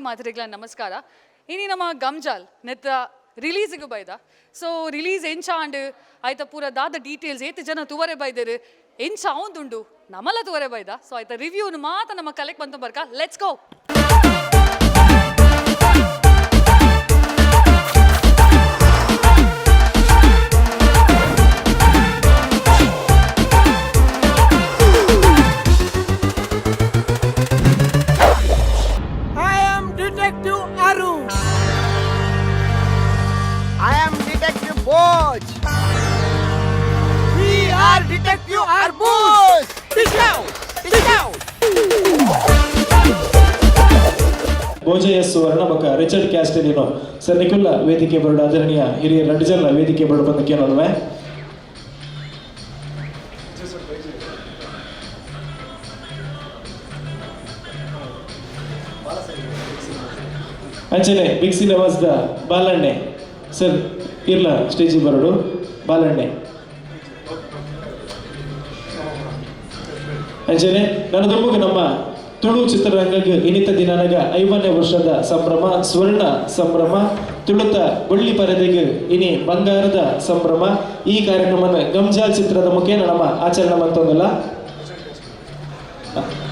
ಮಾತರಿಗಳ ನಮಸ್ಕಾರ. ಇನಿ ನಮ್ಮ ಗಮ್ಜಾಲ್ ನೆತ್ತ ರಿಲೀಸಿಗೆ ಬೈದ. ಸೊ ರಿಲೀಸ್ ಎಂಚ ಅಂಡ್ ಆಯ್ತ ಪೂರ ದಾದ ಡೀಟೇಲ್ಸ್ ಏತ್ ಜನ ತುವರೆ ಬೈದರು ಎಂಚ ಅವಂದುಂಡು ನಮಲ ತುವರೆ ಬೈದ. ಸೊ ಆಯ್ತ ರಿವ್ಯೂನು ಮಾತ ನಮ್ಮ ಕಲೆಕ್ಟ್ ಬಂತು ಬರ್ಕ. Let's go. We are Detective Arbus. Bhojayya Suvarna ಬಕ ರಿಚರ್ಡ್ ಕ್ಯಾಸ್ಟೆಲಿನೋ ಸರ್ ನಿಖುಲ್ಲ ವೇದಿಕೆ ಬರಡು ಆದರಣೀಯ ಹಿರಿಯ ನಟಜಲ್ಲ ವೇದಿಕೆ ಬರಡು ಬಂದಕ್ಕೆ ನೋಡುವೆ. ಅಂಚನೆ ಬಿಗ್ ಸಿನಿಮಾಸ್ದ ಬಾಲಣ್ಣೆ ಸರ್ ಇರ್ಲ ಸ್ಟೇಜಿಗೆ ಬರೋಡು ಬಾಲಣ್ಣೆ. ಅಂಚನೆ ನನ್ನ ದುಂಬುಗೆ ನಮ್ಮ ತುಳು ಚಿತ್ರರಂಗಕ್ಕೆ ಇನಿತ ದಿನಾನಗ 50ನೇ ವರ್ಷದ ಸಂಭ್ರಮ, ಸ್ವರ್ಣ ಸಂಭ್ರಮ, ತುಳುತ ಬಳ್ಳಿ ಪರದೆಗೆ ಇನಿ ಬಂಗಾರದ ಸಂಭ್ರಮ. ಈ ಕಾರ್ಯಕ್ರಮನ ಗಮ್ಜಾಲ್ ಚಿತ್ರದ ಮುಖೇನ ನಮ್ಮ ಆಚರಣೆ ಮಾಡ್ತೊಂದಿಲ್ಲ.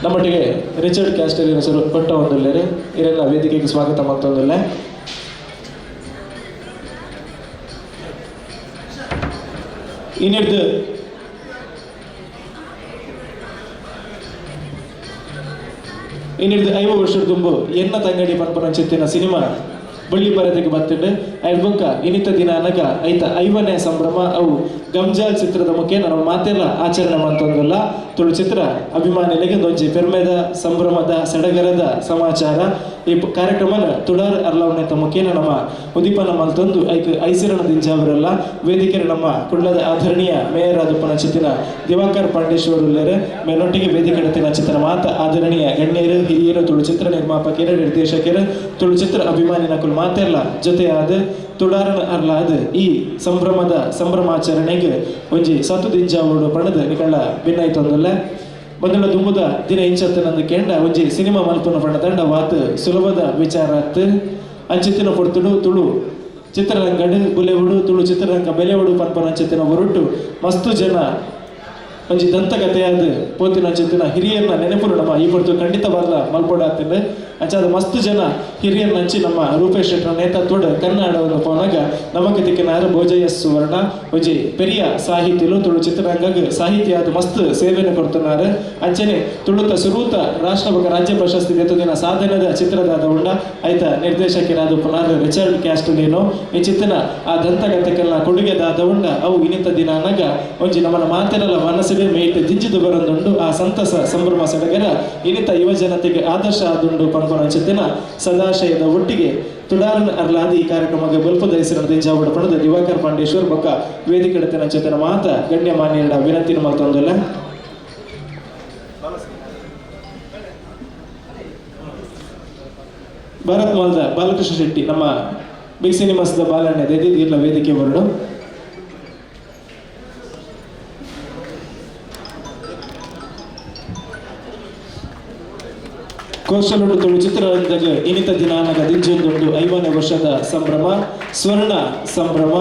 ನಮ್ಮೊಟ್ಟಿಗೆ ರಿಚರ್ಡ್ ಕ್ಯಾಸ್ಟೆಲಿನ ಸರ್ ಕೊಟ್ಟ ಒಂದಿಲ್ಲರೆ ಇವರೆಲ್ಲ ವೇದಿಕೆಗೆ ಸ್ವಾಗತ ಮಾಡ್ತೊಂದಿಲ್ಲ. ಇನ್ನಿಡ್ದು ಇನ್ನಿಡ್ದು 5 ವರ್ಷದ ತುಂಬು ಎನ್ನ ತಂಗಡಿ ಪನ್ಪನ ಚಿತ್ತಿನ ಸಿನಿಮಾ ಬಳ್ಳಿ ಪರದೆಗೆ ಬತ್ತಿಂಡು ಬೊಕ್ಕ ಇನಿತ ದಿನ ಅನಗ ಐತ 5ನೇ ಸಂಭ್ರಮ ಅವು ಗಮ್ಜಾಲ್ ಚಿತ್ರದ ಮುಖೇನ ನಾವು ಮಾತೆಲ್ಲ ಆಚರಣೆ ಮಾಡ್ತೊಂದಿಲ್ಲ. ತುಳು ಚಿತ್ರ ಅಭಿಮಾನಿಗಳಿಗೆ ದೊಂಜಿ ಪೆರ್ಮೆದ ಸಂಭ್ರಮದ ಸಡಗರದ ಸಮಾಚಾರ. ಈ ಕಾರ್ಯಕ್ರಮನ ತುಳಾರ್ ಅರ್ಲವನೆತ ಮುಖೇನ ನಮ್ಮ ಉದೀಪನ ಮಲ್ತೊಂದು ಐಸಿರಣ ದಿಂಜಾವರೆಲ್ಲ ವೇದಿಕೆ ನಮ್ಮ ಕುಳ್ಳದ ಆಧರಣೀಯ ಮೇಯರ್ ಆದುಪ್ಪನ ಚಿತ್ತಿನ ದಿವಾಕರ್ ಪಾಂಡೇಶ್ವರ್ ಉಲ್ಲೇರೆ ಮೇಲೊಟ್ಟಿಗೆ ವೇದಿಕೆ ನತ್ತಿನ ಚಿತ್ರ ಮಾತ ಆಧರಣೀಯ ಗಣ್ಯರು ಹಿರಿಯರು ತುಳು ಚಿತ್ರ ನಿರ್ಮಾಪಕರು ನಿರ್ದೇಶಕರು ತುಳು ಚಿತ್ರ ಅಭಿಮಾನಿನ ಕುಲ್ ಮಾತೆಲ್ಲ ಜೊತೆಯಾದ ತುಳಾರನ ಅರ್ಲಾದ ಈ ಸಂಭ್ರಮದ ಸಂಭ್ರಮಾಚರಣೆಗೆ ಒಂಜಿ ಸತ್ತು ದಿಂಜಾವಡು ಪಣದ ನಿಕಳ್ಳ ಭಿನ್ನಾಯ್ತೊಂದಲ್ಲ. ಮೊದಲ ದುಂಬುದ ದಿನ ಇಂಚತ್ತನಂದು ಕೆಂಡ ಒಂಜಿ ಸಿನಿಮಾ ಮಲ್ಪನ ಪಂಡ ತಂಡ ವಾತ್ ಸುಲಭದ ವಿಚಾರ ಅಂಚಿತ್ತಿನ ಪೊರ್ತುಡು ತುಳು ಚಿತ್ರರಂಗಡು ಬುಲೆವುಡು ತುಳು ಚಿತ್ರರಂಗ ಬೆಲೆವುಡು ಪನ್ಪನ ಅಂಚಿತ್ತಿನ ಹೊರಟು ಮಸ್ತು ಜನ ಒಂಜಿ ದಂತಕಥೆಯಾದ ಪೋತಿನ ಅಂಚಿತ್ತಿನ ಹಿರಿಯರ್ನ ನೆನಪುರು ನಮ್ಮ ಈ ಪೊರ್ತು ಖಂಡಿತ ಬರಲ ಮಲ್ಪೊಡಾತಿಂದು ಅಂಚಾದ ಮಸ್ತು ಜನ ಹಿರಿಯರ್ ನಂಚಿ ನಮ್ಮ ರೂಪೇಶ್ ಶೆಟ್ಟರ ನೇತೃತ್ವದ ಕನ್ನಡವನ್ನು ಪೋನಾಗ ನಮಗೆ ದಿಕ್ಕಿನಾರ ಭೋಜಯ್ಯ ಸುವರ್ಣ ಒಂಜಿ ಪೆರಿಯ ಸಾಹಿತ್ಯಲು ತುಳು ಚಿತ್ರರಂಗಕ್ಕೆ ಸಾಹಿತ್ಯ ಅದು ಮಸ್ತ್ ಸೇವೆಯನ್ನು ಕೊಡ್తున్నారు. ಅಂಚನೆ ತುಳುತ ಸುರೂತ ರಾಷ್ಟ್ರಭಗ ರಾಜ್ಯ ಪ್ರಶಸ್ತಿ ದಿನ ಸಾಧನದ ಚಿತ್ರದಾದ ಉಂಡ ಐತ ನಿರ್ದೇಶಕರಾದ ಪುನರ್ ರಿಚರ್ಡ್ ಕ್ಯಾಸ್ಟೆಲಿನೋ ಈ ಚಿತ್ರನ ಆ ದಂತಕಥೆಕಲ್ನ ಕೊಡುಗೆದಾದ ಉಂಡ ಅವು ಇನಿತ ದಿನ ಅನಗ ಒಂಜಿ ನಮ್ಮನ ಮಾತೆರಲ ಮನಸ್ಸಿಗೆ ಮೇಯ್ತು ದಿಂಜಿದು ಬರೋದುಂಡು ಆ ಸಂತಸ ಸಂಭ್ರಮ ಸಡಗರ ಇನಿತ ಯುವ ಜನತೆಗೆ ಆದರ್ಶ ಆದುಂಡು ಚಿತ್ತಿನ ಸದಾಶಯದ ಒಟ್ಟಿಗೆ ತುಡಾರನ ಅರ್ಲಾದ ಈ ಕಾರ್ಯಕ್ರಮಕ್ಕೆ ಬಲ್ಪದ ಹೆಸರಿನ ದಿಂಜಾವಡ ಪಣದ ದಿವಾಕರ್ ಪಾಂಡೇಶ್ವರ್ ಬೊಕ್ಕ ವೇದಿಕೆ ಎಡತಿನ ಚಿತ್ತಿನ ಮಾತ ಗಣ್ಯಮಾನ್ಯರ ವಿನಂತಿನ ಮತ್ತೊಂದಲ್ಲ. ಭಾರತ್ ಮಾಲ್ದ ಬಾಲಕೃಷ್ಣ ಶೆಟ್ಟಿ ನಮ್ಮ ಬಿಗ್ ಸಿನಿಮಾಸ್ದ ಬಾಲಣ್ಣ ಇರ್ಲ ವೇದಿಕೆ ಹೊರಡು. ಕೋಶಲುಡು ತುಳು ಚಿತ್ರರಂಗದ ಇನಿತ ದಿನಾನಗ ದಿಂಜೊಂದುಂಡು 5ನೇ ವರ್ಷದ ಸಂಭ್ರಮ, ಸ್ವರ್ಣ ಸಂಭ್ರಮ.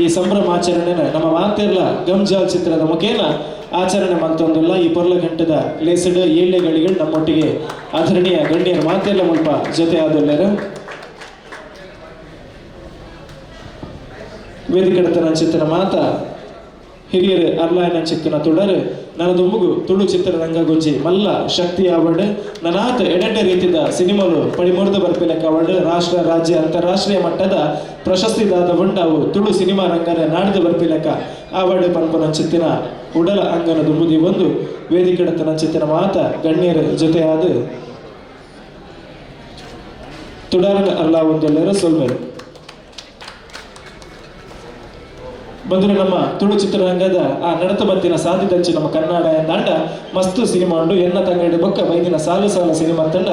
ಈ ಸಂಭ್ರಮಾಚರಣೆನ ನಮ್ಮ ಮಾತೆರ್ಲ ಗಮ್ಜಾಲ್ ಚಿತ್ರದ ಮುಖೇನ ಆಚರಣೆ ಮಾಡ್ತೊಂದಿಲ್ಲ. ಈ ಪೊರ್ಲ ಗಂಟದ ಲೇಸಡ್ 7 ಗಳಿಗಳು ನಮ್ಮೊಟ್ಟಿಗೆ ಆಧರಣೀಯ ಗಣ್ಯರ ಮಾತೆಲ್ಲ ಮುಲ್ಪ ಜೊತೆ ಆದೊಲ್ಲೆರು ವೇದಿಕೆಡತನ ಚಿತ್ರ ಮಾತ ಹಿರಿಯರು ಅರ್ಲಾಯನ ಚಿತ್ತನ ತುಳರು ನನ್ನ ದುಂಬುಗು ತುಳು ಚಿತ್ರರಂಗ ಗುಂಜಿ ಮಲ್ಲ ಶಕ್ತಿ ಅವಾರ್ಡ್ ನನಾತ ಎಡೆಡ್ಡೆ ರೀತಿಯ ಸಿನಿಮಾಲು ಪಡಿಮುರಿದ ಬರ್ಪಿಲಕ್ಕ ಅವಾರ್ಡ್ ರಾಷ್ಟ್ರ ರಾಜ್ಯ ಅಂತಾರಾಷ್ಟ್ರೀಯ ಮಟ್ಟದ ಪ್ರಶಸ್ತಿದಾದ ಉಂಡವು ತುಳು ಸಿನಿಮಾ ರಂಗದ ನಾಡಿದ ಬರ್ಪಿಲಕ್ಕ ಅವಾರ್ಡ್ ಪನ್ಪನ ಚಿತ್ತಿನ ಉಡಲ ಅಂಗನ ದುಂಬುದಿ ಒಂದು ವೇದಿಕೆಡತನ ಚಿತ್ತಿನ ಮಾತ ಗಣ್ಯರ ಜೊತೆಯಾದ ತುಡಾರನ ಅರ್ಲ ಒಂದೊಳ್ಳೆರ ಸೊಲ್ಮೆರು ಬಂದ್ರೆ ನಮ್ಮ ತುಳು ಚಿತ್ರರಂಗದ ಆ ನಡತ ಬತ್ತಿನ ಸಾಧಿದಂಚಿ ನಮ್ಮ ಕನ್ನಡ ಎಂದಾಂಡ ಮಸ್ತ್ ಸಿನಿಮಾ ಉಂಡು ಎನ್ನ ತಂಗಡಿ ಬೊಕ್ಕ ಬೈದಿನ ಸಾಲು ಸಿನಿಮಾ ತಂಡ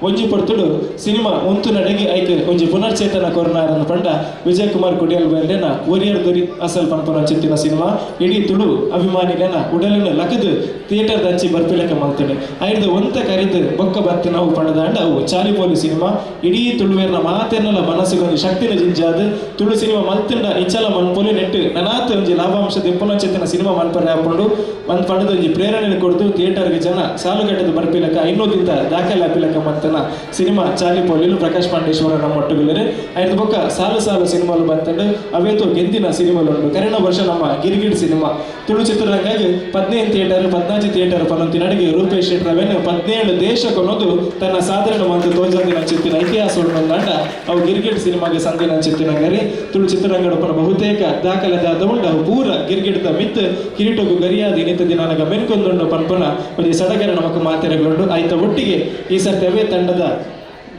ಒಂಜಿ ಪಡ್ತುಡು ಸಿನಿಮಾ ಉಂತು ನಡೆಗಿ ಐಕೆ ಒಂಜಿ ಪುನರ್ಚೇತನ ಕೊರನಾರನ್ನು ಪಂಡ ವಿಜಯ್ ಕುಮಾರ್ ಕುಡಿಯಲ್ ಬೇರೆನ ಒರಿಯರ್ ದೊರಿ ಅಸಲ್ ಪನ್ಪುನ ಚಿತ್ತಿನ ಸಿನಿಮಾ ಇಡೀ ತುಳು ಅಭಿಮಾನಿಗನ ಉಡಲಿನ ಲಕದು ಥಿಯೇಟರ್ ದಂಚಿ ಬರ್ಪಿಲಕ್ಕೆ ಮಲ್ತಡೆ ಐದು ಒಂತ ಕರಿದು ಬೊಕ್ಕ ಬತ್ತಿ ನಾವು ಪಡೆದಾಂಡ ಅವು ಚಾಲಿಪೋಲಿ ಸಿನಿಮಾ ಇಡೀ ತುಳುವೇರ್ನ ಮಾತೆನ್ನಲ ಮನಸ್ಸಿಗೊಂದು ಶಕ್ತಿನ ಜಿಂಜಾದ ತುಳು ಸಿನಿಮಾ ಮಲ್ತಿಂಡ ಇಂಚಲ ಮನ್ಪೊಲಿ ನೆಟ್ಟು ನನಾತ್ ಒಂಜಿ ಲಾಭಾಂಶ ಪುನರ್ಚೇತನ ಸಿನಿಮಾ ಮನ್ಪರೆ ಹಾಕೊಂಡು ಒಂದು ಪಡೆದು ಒಂಜಿ ಪ್ರೇರಣೆ ಕೊಡ್ದು ಥಿಯೇಟರ್ಗೆ ಜನ ಸಾಲುಗಟ್ಟದ ಬರ್ಪಿಲಕ ಇನ್ನೂದಿಂದ ದಾಖಲೆ ಹಾಪಿಲಕ ಮಂತನ ಸಿನಿಮಾ ಚಾಲಿಪೋಲಿಲು ಪ್ರಕಾಶ್ ಪಾಂಡೇಶ್ವರ ನಮ್ಮ ಒಟ್ಟುಗಳಿರು ಐದು ಬೊಕ್ಕ ಸಾಲು ಸಿನಿಮಾಲು ಬಂತಂಡು ಅವೇತು ಗೆದ್ದಿನ ಸಿನಿಮಾಲು ಉಂಟು ಕರೆನ ವರ್ಷ ನಮ್ಮ ಗಿರಿಗಿಡ್ ಸಿನಿಮಾ ತುಳು ಚಿತ್ರರಂಗಾಗಿ 15 ಥಿಯೇಟರ್ 14 ಥಿಯೇಟರ್ ಪನ್ನೊಂದು ನಡಿಗೆ ರೂಪೇಶ್ ಶೆಟ್ರವೇನು 17 ದೇಶ ಕೊನೋದು ತನ್ನ ಸಾಧನೆ ಒಂದು ತೋಜಂದಿನ ಚಿತ್ತಿನ ಇತಿಹಾಸ ಉಂಟಾಂಡ ಅವು ಗಿರಿಗಿಡ್ ಸಿನಿಮಾಗೆ ಸಂದಿನ ಚಿತ್ತಿನ ಗರಿ ತುಳು ಚಿತ್ರರಂಗದ ಪರ ಬಹುತೇಕ ದಾಖಲೆದಾದ ಉಂಡು ಅವು ಪೂರ ಗಿರಿಗಿಡ್ದ ಮಿತ್ ಕಿರೀಟಗೂ ಗರಿಯಾದ ಇನಿತ ದಿನಾನಗ ಮೆನ್ಕೊಂದುಂಡು ಪನ್ಪುನ ಒಂದು ಸಡಗರ ನಮಕ್ ಮಾತೆರೆಗೊಂಡು ಆಯ್ತ ಒಟ್ಟಿಗೆ ಈ ಸರ್ತಿ ಅವೇ ತಂಡದ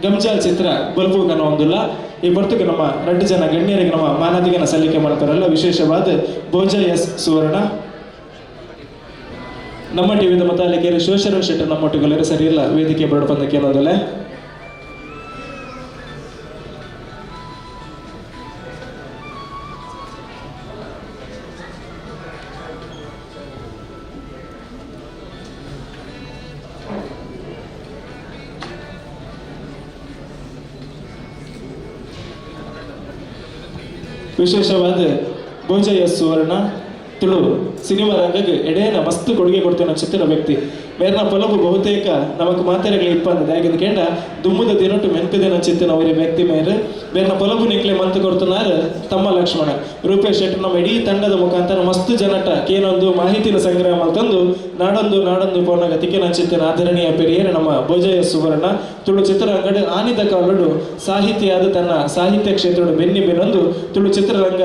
ಗಮ್ಜಾಲ್ ಚಿತ್ರ ಬಲ್ಬೂಗನ ಒಂದಿಲ್ಲ ಈ ಬರ್ತಕ್ಕೆ ನಮ್ಮ 2 ಜನ ಗಣ್ಯರಿಗೆ ನಮ್ಮ ಮಾನದಿಗನ ಸಲ್ಲಿಕೆ ಮಾಡ್ತಾರಲ್ಲ ವಿಶೇಷವಾದ ಭೋಜ ಎಸ್ ಸುವರ್ಣ ನಮ್ಮ ಟಿವಿದ ಮತಾಲಿಕೆಯಲ್ಲಿ ಶಿವಶರಣ್ ಶೆಟ್ಟರ್ ನಮ್ಮೊಟ್ಟಿಗೆ ಸರಿ ಇಲ್ಲ ವೇದಿಕೆ ಬರಡು ಬಂದಕ್ಕೆ ಅನ್ನೋದಲ್ಲ ವಿಶೇಷವಾದ ಭೋಜ ಎಸ್ ಸುವರ್ಣ ತುಳು ಸಿನಿಮಾ ರಂಗಕ್ಕೆ ಎಡೇನ ಮಸ್ತ್ ಕೊಡುಗೆ ಕೊಡ್ತೇನೆ ಚಿತ್ರ ವ್ಯಕ್ತಿ ಮೇರ್ನ ಪೊಲಬು ಬಹುತೇಕ ನಮಕ್ ಮಾತೆರೆಗಳು ಇಪ್ಪಂದಿದೆ ಹಾಗೆ ಕೇಂದ್ರ ದುಮ್ಮದ ದಿನೊಟ್ಟು ಮೆನ್ಕದಿನ ಚಿತ್ತಿನ ಅವರ ವ್ಯಕ್ತಿ ಮೇರೆ ಬೇರ್ನ ಪೊಲಬು ನಿಕ್ಲೆ ಮಂತ್ ಕೊಡ್ತುನಾರು ತಮ್ಮ ಲಕ್ಷ್ಮಣ ರೂಪೇಶ್ ಶೆಟ್ಟಿ ನಮ್ಮ ಇಡೀ ತಂಡದ ಮುಖಾಂತರ ಮಸ್ತ್ ಜನಟ ಕೇನೊಂದು ಮಾಹಿತಿನ ಸಂಗ್ರಹ ತಂದು ನಾಡೊಂದು ಪೋನಾಗ ತಿಕ್ಕಿನ ಚಿತ್ತಿನ ಆಧರಣೀಯ ಪೆರಿಯರ್ ನಮ್ಮ ಭೋಜ ಎಸ್ ಸುವರ್ಣ ತುಳು ಚಿತ್ರರಂಗಡು ಆನಿದ ಕಾಲಡು ಸಾಹಿತಿಯಾದ ತನ್ನ ಸಾಹಿತ್ಯ ಕ್ಷೇತ್ರದ ಬೆನ್ನಿಬಿನೊಂದು ತುಳು ಚಿತ್ರರಂಗ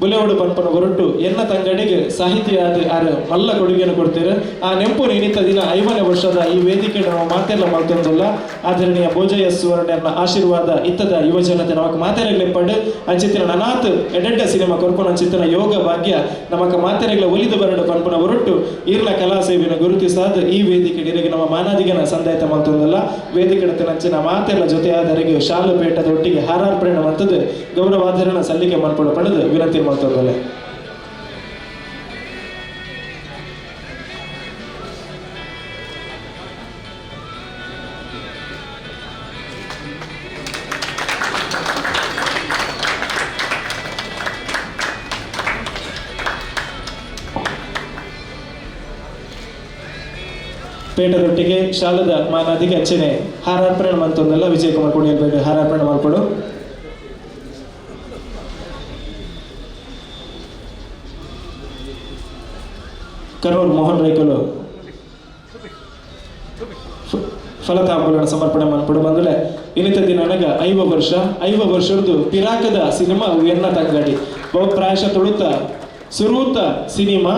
ಬುಲೆವಡು ಪನ್ಪನ ಹೊರಟು ಎನ್ನ ತಂಗಡಿಗೆ ಸಾಹಿತ್ಯಾದ ಆರು ಮಲ್ಲ ಕೊಡುಗೆಯನ್ನು ಕೊಡ್ತಾರೆ ಆ ನೆಂಪು ನಿನಿತ ದಿನ 5ನೇ ವರ್ಷದ ಈ ವೇದಿಕೆ ನಾವು ಮಾತೆಲ್ಲ ಮಲ್ತೊಂದಲ್ಲ ಆಧರಣೀಯ ಭೋಜ ಎಸ್ ಸುವರ್ಣನ ಆಶೀರ್ವಾದ ಇತ್ತದ ಯುವಜನತೆ ನಮಕ್ ಮಾತೆರೆಗಳೆಪ್ಪಡು ಅಂಚಿತ್ತಿನ ನನಾತ್ ಎಡೆಡ್ಡ ಸಿನಿಮಾ ಕೊರ್ಪನ ಅಂಚಿತ್ತಿನ ಯೋಗ ಭಾಗ್ಯ ನಮಕ್ ಮಾತೆರೆಗಳ ಒಲಿದು ಬರಡು ಪನ್ಪನ ಹೊರಟು ಈರ್ನ ಕಲಾ ಸೇವಿನ ಗುರುತಿಸಾದ ಈ ವೇದಿಕೆಗೆ ನಮ್ಮ ಮಾನದಿಗನ ಸಂದಾಯತ ಮಲ್ತೊಂದಲ್ಲ ವೇದಿಕೆ ನಂಚಿನ ಮಾತೆಲ್ಲ ಜೊತೆ ಆದರಿಗೆ ಶಾಲು ಪೇಟದ ಒಟ್ಟಿಗೆ ಹಾರಾರ್ಪಣೆ ಮಂತದ್ದು ಗೌರವಾಧರಣ ಸಲ್ಲಿಕೆ ಮಾಡ್ಕೊಂಡು ಪಡೆದು ವಿನಂತಿ ಮಾಡ್ತದಲ್ಲ ಪೇಟದೊಟ್ಟಿಗೆ ಶಾಲದ ಮಾನಾದಿಗೆ ಅಚ್ಚನೆ ಹಾರಾರ್ಪಣೆ ಮಂತೊಂದಲ್ಲ ವಿಜಯ್ ಕುಮಾರ್ ಕುಡಿಯಲ್ಬೇಡಿ ಹಾರಾರ್ಪಣೆ ಮಾಡ್ಕೊಡು ಕರೂರ್ ಮೋಹನ್ ರೈಕಲು ಫಲತಾಂಬೂಲನ ಸಮರ್ಪಣೆ ಮಾಡ್ಬಿಡು ಬಂದಲೆ ಇನ್ನಿತ ದಿನ ನನಗೆ 5 ವರ್ಷದ್ದು ಪಿರಾಕದ ಸಿನಿಮಾ ಎನ್ನ ತಂಗಡಿ ಪ್ರಾಯಶಃ ತುಳುತ್ತ ಸುರೂತ ಸಿನಿಮಾ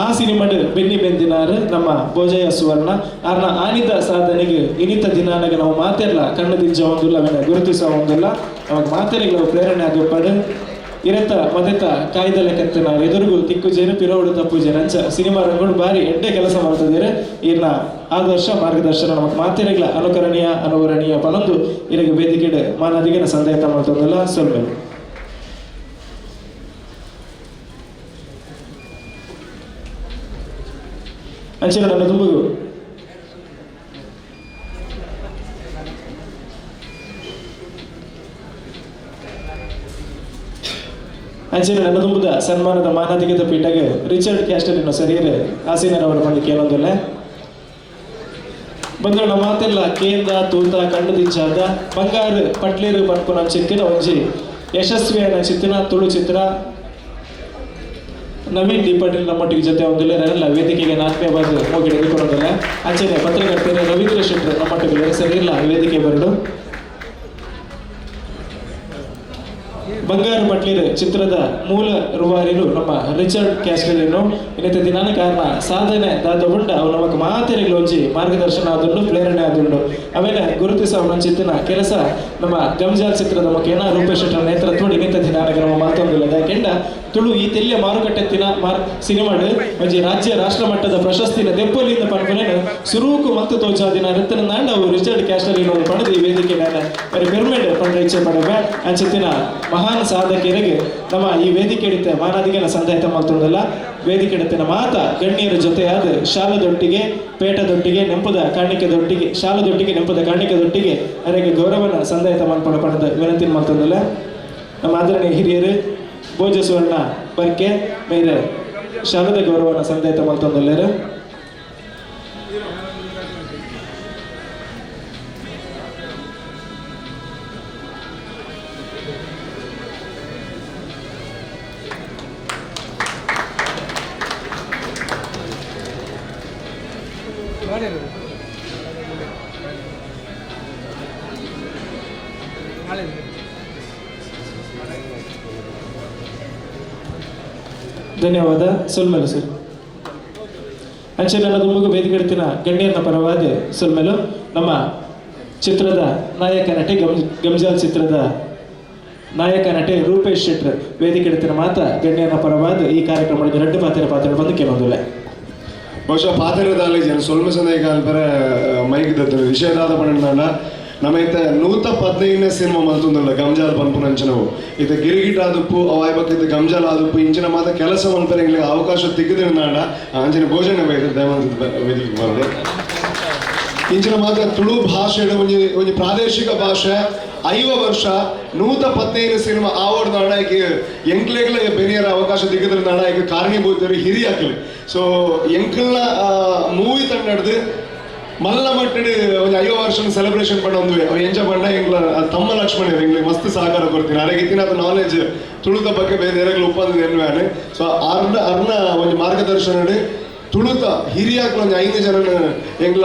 ಆ ಸಿನಿಮಾಡ್ ಬೆನ್ನಿ ಬೆಂದಿನಾರು ನಮ್ಮ ಭೋಜಯ ಸುವರ್ಣ ಆರ್ನ ಆನಿದ ಸಾಧನೆಗೆ ಇನ್ನಿತ ದಿನಾನಗೆ ನಾವು ಮಾತೆಲ್ಲ ಕಣ್ಣು ದಿಂಜ ಒಂದಿಲ್ಲ ಗುರುತಿಸೋ ಒಂದಿಲ್ಲ ನಮಗೆ ಮಾತೆರೆಗಳು ಪ್ರೇರಣೆ ಆಗಪ್ಪಡು ಇರತ್ತ ಮದೆತ ಕಾಯ್ದ ಲೆಕ್ಕತ್ತಿನ ಎದುರುಗು ತಿಕ್ಕುಜೇರು ಪಿರೋಡು ತಪ್ಪುಜೇರು ಅಂಚ ಸಿನಿಮಾ ರಂಗೋಡು ಬಾರಿ ಎಡ್ಡೆ ಕೆಲಸ ಮಾಡ್ತಿದ್ದೀರಿ ಇರ್ನ ಆದರ್ಶ ಮಾರ್ಗದರ್ಶನ ನಮಗೆ ಮಾತೆರೆಗಳ ಅನುಕರಣೀಯ ಪನೊಂದು ಇರಗೆ ವೇದಿಕೆ ಮಾನದಿಗೆ ಸಂದೇಹ ಮಾಡ್ತದಲ್ಲ ಸ್ವಲ್ಪ ಅಂಚಿನ ನನ್ನ ತುಂಬುಗು ಅಂಚಿನ ನನ್ನ ತುಂಬುದ ಸನ್ಮಾನದ ಮಾನದಿಗದ ಪೀಠಗೆ ರಿಚರ್ಡ್ ಕ್ಯಾಸ್ಟಲಿನ ಸರಿಯರೆ ಆಸೀನರವರ ಬಂದು ಕೇಳೋದಿಲ್ಲ ಬಂದ್ರ ಮಾತೆಲ್ಲ ಕೇಂದ್ರ ತೂತ ಕಣ್ಣು ದಿಂಚಾದ ಬಂಗಾರು ಪಟ್ಲೇರು ಪನ್ಪುನ ಚಿತ್ತಿನ ಒಂಜಿ ಯಶಸ್ವಿಯಾದ ಚಿತ್ತಿನ ತುಳು ಚಿತ್ರ ನವೀನ್ ಡಿ ಪಾಟೀಲ್ ನಮ್ಮೊಟ್ಟಿಗೆ ಜೊತೆ ಒಂದಿಲ್ಲ ಎಲ್ಲ ವೇದಿಕೆಗೆ 4ನೇ ಬಾರಿ ಹೋಗಿ ಹಿಡಿದುಕೊಳ್ಳೋದಿಲ್ಲ ಅಂಚೆನೆ ಪತ್ರಕರ್ತರು ರವೀಂದ್ರ ಶೆಟ್ಟರ್ ನಮ್ಮೊಟ್ಟಿಗೆ ಸರಿ ಇಲ್ಲ ವೇದಿಕೆ ಬರಡು ಬಂಗಾರು ಪಟ್ಲಿರು ಚಿತ್ರದ ಮೂಲ ರೂವಾರಿರು ನಮ್ಮ ರಿಚರ್ಡ್ ಕ್ಯಾಸ್ಟಲಿನು ಇನ್ನಿತ ದಿನಾನ ಕಾರಣ ಸಾಧನೆ ದಾದ ಉಂಡ ಅವು ನಮಗೆ ಮಾತೆರೆಗಳು ಒಂಜಿ ಮಾರ್ಗದರ್ಶನ ಆದುಂಡು ಪ್ರೇರಣೆ ಆದುಂಡು ಅವೇನ ಗುರುತಿಸ ಚಿತ್ತಿನ ಕೆಲಸ ನಮ್ಮ ಗಮ್ಜಾಲ್ ಚಿತ್ರದ ಮುಖೇನ ರೂಪೇಶ್ ಶೆಟ್ಟರ್ ನೇತೃತ್ವಡ್ ಇನ್ನಿತ ದಿನಾನ ನಮ್ಮ ಮಾತೊಂದಿಲ್ಲ ಯಾಕೆಂಡ ತುಳು ಈ ತೆಲ್ಯ ಮಾರುಕಟ್ಟೆತ್ತಿನ ಸಿನಿಮಾಡು ಒಂಜಿ ರಾಜ್ಯ ರಾಷ್ಟ್ರ ಮಟ್ಟದ ಪ್ರಶಸ್ತಿನ ದೆಪ್ಪಲಿಂದ ಪನ್ಪುನೇನು ಸುರೂಕು ಮತ್ತು ತೋಚಾದಿನ ರತ್ತನ ನಾಂಡ ಅವು ರಿಚರ್ಡ್ ಕ್ಯಾಸ್ಟಲಿನು ಪಡೆದು ಈ ವೇದಿಕೆ ನಾನು ಪಿರಮಿಡ್ ಪಂಡ ಇಚ್ಛೆ ಪಡೆವೆ ಅಂಚಿತ್ತಿನ ಮಹಾನ್ ಸಾಧಕರಿಗೆ ನಮ್ಮ ಈ ವೇದಿಕೆ ಹಿಡಿತ ಮಾನದಿಗೆನ ಸಂದೇಹ ಮಾಡ್ತೊಂದಲ್ಲ ವೇದಿಕೆ ಹಿಡಿತಿನ ಮಾತ ಗಣ್ಯರ ಜೊತೆಯಾದ ಶಾಲದೊಟ್ಟಿಗೆ ಪೇಟದೊಟ್ಟಿಗೆ ನೆಂಪದ ಕಾಣಿಕೆದೊಟ್ಟಿಗೆ ಶಾಲದೊಟ್ಟಿಗೆ ನೆಂಪದ ಕಾಣಿಕೆದೊಟ್ಟಿಗೆ ಅವರಿಗೆ ಗೌರವನ ಸಂದೇಹ ಮಾಡ್ಕೊಂಡು ಪಡೆದ ವಿನಂತಿ ಮಾಡ್ತೊಂದಲ್ಲ ನಮ್ಮ ಆದರಣೀಯ ಹಿರಿಯರು ಭೋಜ ಸುವರ್ಣ ಬರ್ಕೆ ಮೇಲೆ ಶಾಲದ ಗೌರವನ ಸಂದೇಹ ಮಾಡ್ತೊಂದಲ್ಲರು ಧನ್ಯವಾದ ಸೊಲ್ಮೆಲು ಸರ್ ಅಂಚೆಲ್ಲ ತುಂಬಗ ವೇದಿಕೆ ಹಿಡಿತಿನ ಗಣ್ಯನ ಪರವಾದ ಸೊಲ್ಮೆಲು ನಮ್ಮ ಚಿತ್ರದ ನಾಯಕ ನಟಿ ಗಮ್ಜಾಲ್ ಚಿತ್ರದ ನಾಯಕ ನಟಿ ರೂಪೇಶ್ ಶೆಟ್ಟರ್ ವೇದಿಕೆ ಹಿಡಿತಿನ ಮಾತ ಗಣ್ಯನ ಪರವಾದ ಈ ಕಾರ್ಯಕ್ರಮದ ಎರಡು ಪಾತ್ರ ಬಂದು ಕೆಲವೊಂದಿಲ್ಲ ಬಹುಶಃ ಪಾತ್ರದಲ್ಲಿ ಜನ ಸೊಲ್ಮ ಸಂದೇಹ ಪರ ಮೈಕ್ ದತ್ತರು ವಿಷಯದಾದ ಪಂಡ ನಮೈತೆ 115ನೇ ಸಿನಿಮಾ ಮಲ್ತುಂದಲ್ಲ ಗಮ್ಜಾಲ್ ಪನ್ಪುನಂಚನವು ಇದು ಗಿರಿಗಿಟ್ ಆದುಪ್ಪು ಅವಾಯ್ಬಕ್ಕೆ ಗಮ್ಜಾಲ್ ಆದುಪ್ಪು ಇಂಚಿನ ಮಾತ ಕೆಲಸ ಮಲ್ಪರೆ ಎಂಗ್ಲಿಗೆ ಅವಕಾಶ ತೆಗೆದಿರುನಾಡ ಅಂಚಿನ ಭೋಜನ ಬೈದ ದಯಮಾಡಿ ವೇದಿಕೆ ಬರದೆ ಇಂಚಿನ ಮಾತ ತುಳು ಭಾಷೆ ಒಂದು ಪ್ರಾದೇಶಿಕ ಭಾಷೆ 5 ವರ್ಷ 115 ಸಿನಿಮಾ ಆವಡ್ದಾಣ ಈಗ ಎಂಕ್ಲೆಗ್ಲ ಬೆನಿಯರ ಅವಕಾಶ ತೆಗೆದಿರುನಾಡ ಈಗ ಕಾರಣೀಭೂತರು ಹಿರಿಯಾಕಲಿ ಸೊ ಎಂಕ್ಲ ಮೂವಿ ತಂಡದ್ದು ಮಲ್ಲ ಮಟ್ಟಡಿ ಒಂದು 5 ವರ್ಷ ಸೆಲೆಬ್ರೇಷನ್ ಪಂಡ ಒಂದು ಎಂಜಾಯ್ ಪಂಡ ಎಂಗ್ಲ ತಮ್ಮ ಲಕ್ಷ್ಮಣ ಎಂಗ್ಲಿಗೆ ಮಸ್ತ್ ಸಹಕಾರ ಕೊಡ್ತೀನಿ ಅರೆಗಿತ್ತಿನ ಅದು ನಾಲೆಜ್ ತುಳುದ ಬಗ್ಗೆ ಬೇರೆ ಎರಗಲು ಒಪ್ಪಂದ ಎನ್ನುವಾನೆ ಸೊ ಅರ್ನ ಒಂದು ಮಾರ್ಗದರ್ಶನ ತುಳುತ ಹಿರಿಯಾಕ್ಲ ಒಂದು 5 ಜನನ ಎಂಗ್ಲ